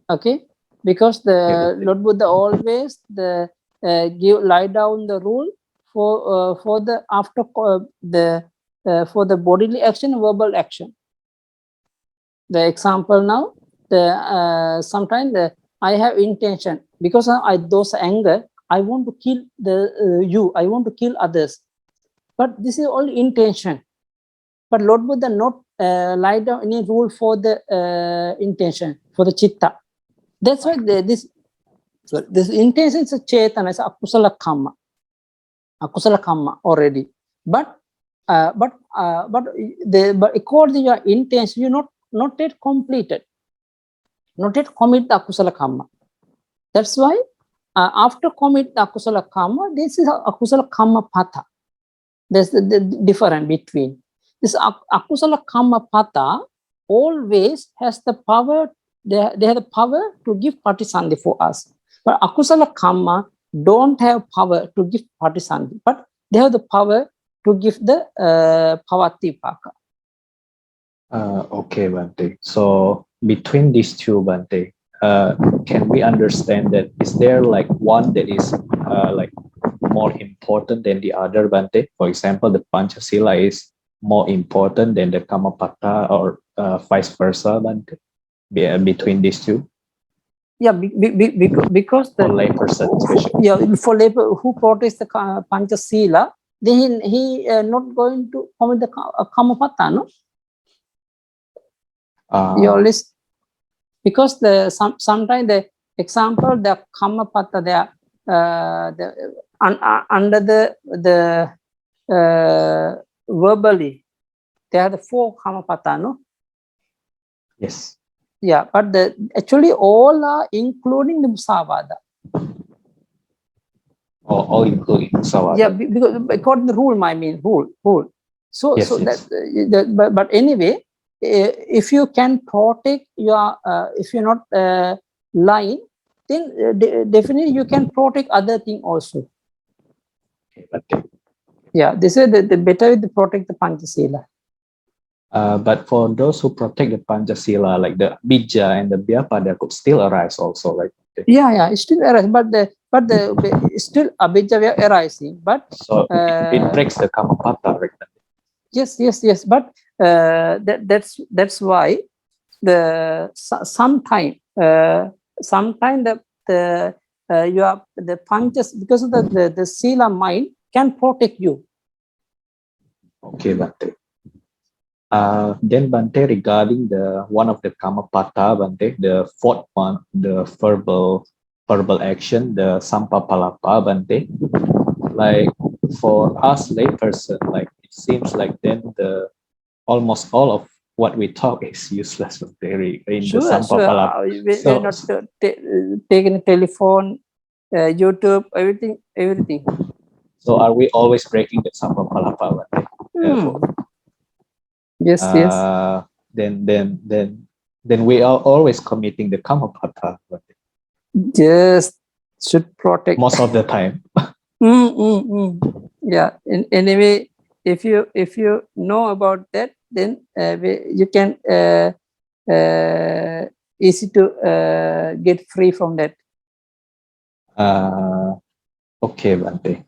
Okay, because the Lord Buddha always lie down the rule for the after for the bodily action, verbal action. The example now, sometimes I have intention because I those anger. I want to kill you. I want to kill others, but this is all intention. But Lord Buddha not lie down any rule for the intention, for the chitta. That's why this intention is a chetana, it's a akusala kamma already. But according to your intention, you not yet completed, not yet commit the akusala kamma. That's why after commit the akusala kamma, this is akusala kamma patha. There's the difference between this akusala kamma patha always has the power. They have the power to give patisandhi for us, but akusala kamma don't have power to give patisandhi, but they have the power to give the pavatipaka. Okay, Bante. So between these two, Bante, can we understand that is there like one that is like more important than the other, Bante? For example, the Panchasila is more important than the Kamapatha, or vice versa, Bante, between these two? Yeah, because the layperson, especially. Yeah, for layperson who practice the Panchasila, then he not going to commit the Kamapatha, no? You always, because sometimes the example the Kamapatha under the verbally they are the 4 Kamapatha, no? Yes. Yeah, but actually all are including the Musavada. or all including Musawada? Yeah, because according to the rule, I mean rule. So Yes, so yes. but anyway, if you can protect your if you're not lying, then definitely you can protect other thing also. Okay, Bante. Yeah, this is the better to protect the Panchasila. But for those who protect the Panchasila, like the Bija and the Byapada could still arise also, right? Yeah, it still arise, but still abhijja arising. But So it breaks the Kamapata, right? yes. But that's why the sometime the you are the punches because of the sila mind can protect you. Okay, Bante. Then Bante, regarding the one of the Kamapata, Bante, the fourth one, the verbal action, the Sampapalapa, Bante. Like for us layperson, like it seems like then the almost all of what we talk is useless, Bante, in the Sure. Sampapalapa. We're not taking a telephone, YouTube, everything. So are we always breaking the Sampapalapa, Bante? Yes. Then we are always committing the Kamapata, Bante. Just should protect Most of the time. Yeah. Anyway, if you know about that, then you can easy to get free from that. Okay, Bante.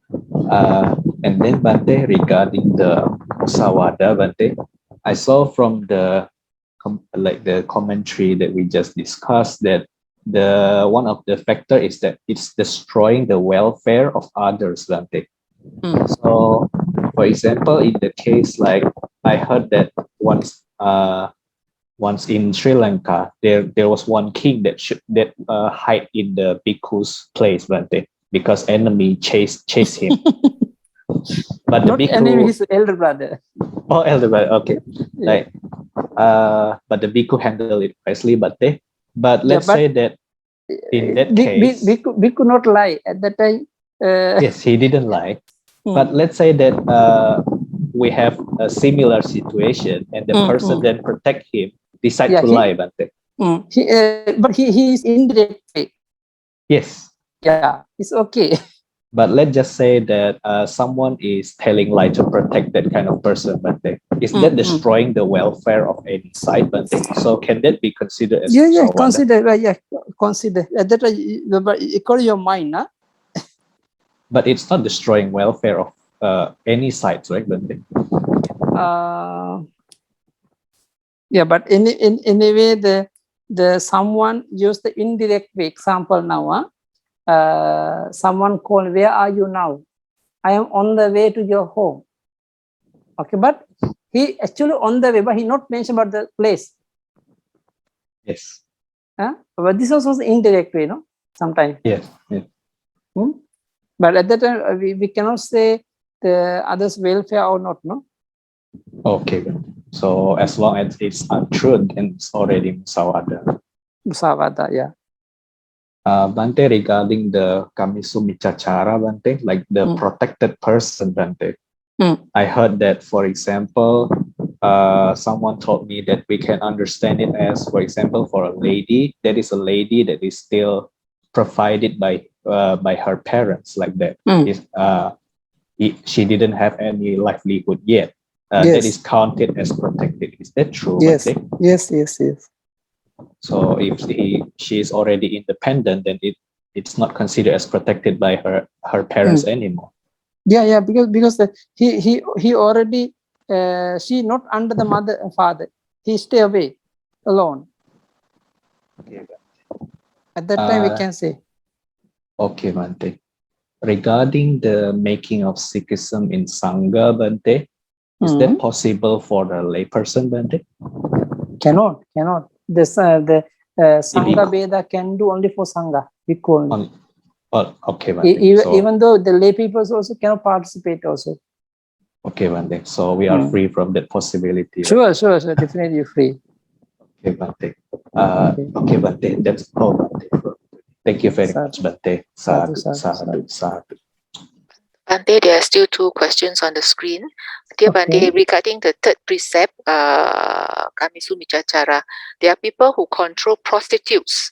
And then Bante, regarding the Musawada, Bante, I saw from the the commentary that we just discussed that the one of the factor is that it's destroying the welfare of others, Bante. So, for example, in the case like I heard that once in Sri Lanka, there was one king that hide in the bhikkhu's place, Bante, because enemy chase him. But the Not bhikkhu, enemy, his elder brother. oh, elder brother, okay. Yeah. Like, but the bhikkhu handled it wisely, but let's but say that in that case, we could not lie at that time. yes, he didn't lie. But let's say that we have a similar situation, and the person then protect him, decide to lie, Bante. But he is indirect way. Yes. Yeah, it's okay. But let's just say that someone is telling lie to protect that kind of person, Bante. Is that destroying the welfare of any side, Bante? So can that be considered as Yeah, Musawada? consider. That according to your mind, huh? But it's not destroying welfare of any sides, right, Bante? Yeah, but in a way, the someone use the indirect way. Example now, someone call, where are you now? I am on the way to your home. Okay, but he actually on the way, but he not mentioned about the place. Yes. But this also is indirect way, no? Sometimes. Yes. But at that time, we cannot say the others' welfare or not, no? Okay. So as long as it's untrue, then it's already Musawada. Musawada, yeah. Bante, regarding the Kamisu Micacara, Bante, like the protected person, Bante. I heard that, for example, someone told me that we can understand it as, for example, for a lady, that is a lady that is still provided by her parents, like that. She didn't have any livelihood yet. That is counted as protected. Is that true? Yes. Bante? Yes. So if she is already independent, then it's not considered as protected by her parents anymore. Yeah, because he already she not under the mother and father. He stay away alone. Okay. At that time we can say. Okay, Bante. Regarding the making of Sikhism in Sangha, Bante, is that possible for the layperson, Bante? Cannot. The Sangha Veda can do only for Sangha. Okay, Bante. Even though the lay people also cannot participate also. Okay, Bante. So we are free from that possibility. Sure, definitely free. Okay, Bante. Okay, Bante. That's all, Bante. Thank you very Sadhu. much, Bante. Sadhu, Sadhu, sadhu, sadhu, sadhu. Bante, there are still two questions on the screen. Dear Okay. Bante, regarding the third precept, Kamisu Micacara, there are people who control prostitutes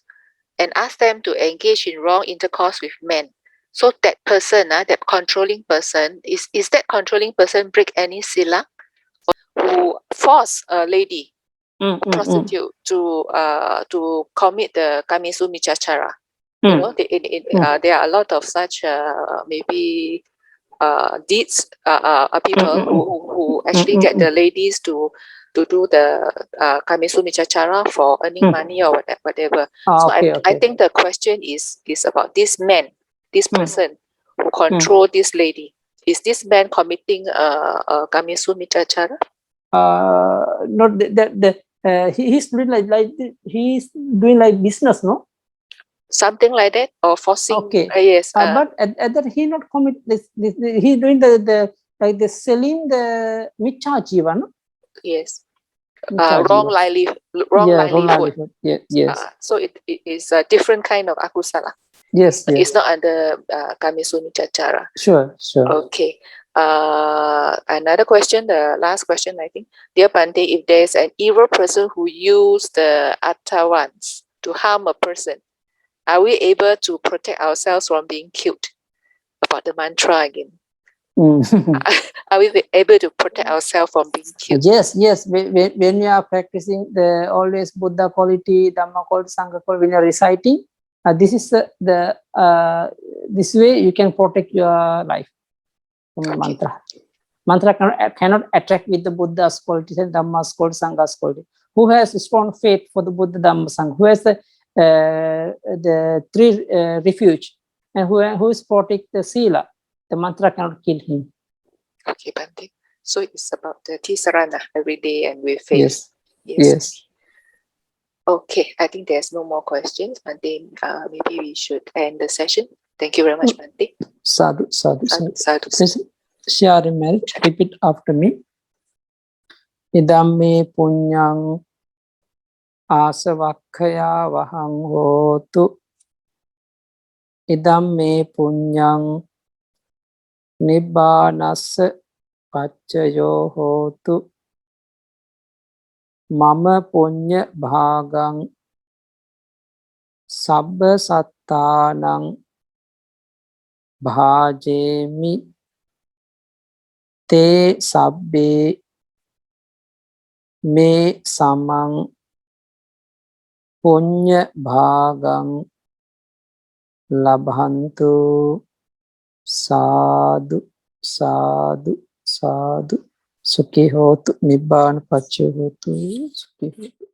and ask them to engage in wrong intercourse with men. So that person, that controlling person, is that controlling person break any sila? Who force a lady, a prostitute, to commit the Kamisu Micacara? You know, there are a lot of such maybe deeds, people who actually get the ladies to do the Kamisu Micacara for earning money or whatever. So I think the question is about this man, this person who control this lady. Is this man committing Kamisu Micacara? Not he's doing he's doing like business, no? Something like that, or forcing. Okay. Yes. But at that he not commit this he doing the like the selling the micha jiva, no? Yes. Micha Wrong jiva. livelihood. Wrong livelihood. Yes. So it is a different kind of akusala. Yes. It's not under Kamisu Micacara. Sure. Okay. Another question, the last question, I think. Dear Bante, if there's an evil person who use the attavans to harm a person, are we able to protect ourselves from being killed? About the mantra again. Are we able to protect ourselves from being killed? Yes. When you are practicing the always Buddha quality, Dhamma quality, Sangha quality, when you are reciting, this is the this way you can protect your life from the mantra. Mantra cannot attract with the Buddha's qualities and Dhamma's quality, Sangha's quality. Who has strong faith for the Buddha, Dhamma, Sangha? Who has the three refuge, and who is protect the sila? The mantra cannot kill him. Okay, Bante. So it's about the Tisarana every day and with faith. Yes. Okay, I think there's no more questions, Bante. Maybe we should end the session. Thank you very much, Bante. Sadhu. Sadhu. Please share in merit. Repeat after me. Idam me punyang asavakkaya vahang hotu. Idam me punyang nibbanassa paccayo hotu. Mama punya bhagang sabba sattanang bhajemi te sabbe me samang punya bhagang labhantu. Sadhu. Sukhi hotu nibbana paccayo hotu. Sukhi hotu.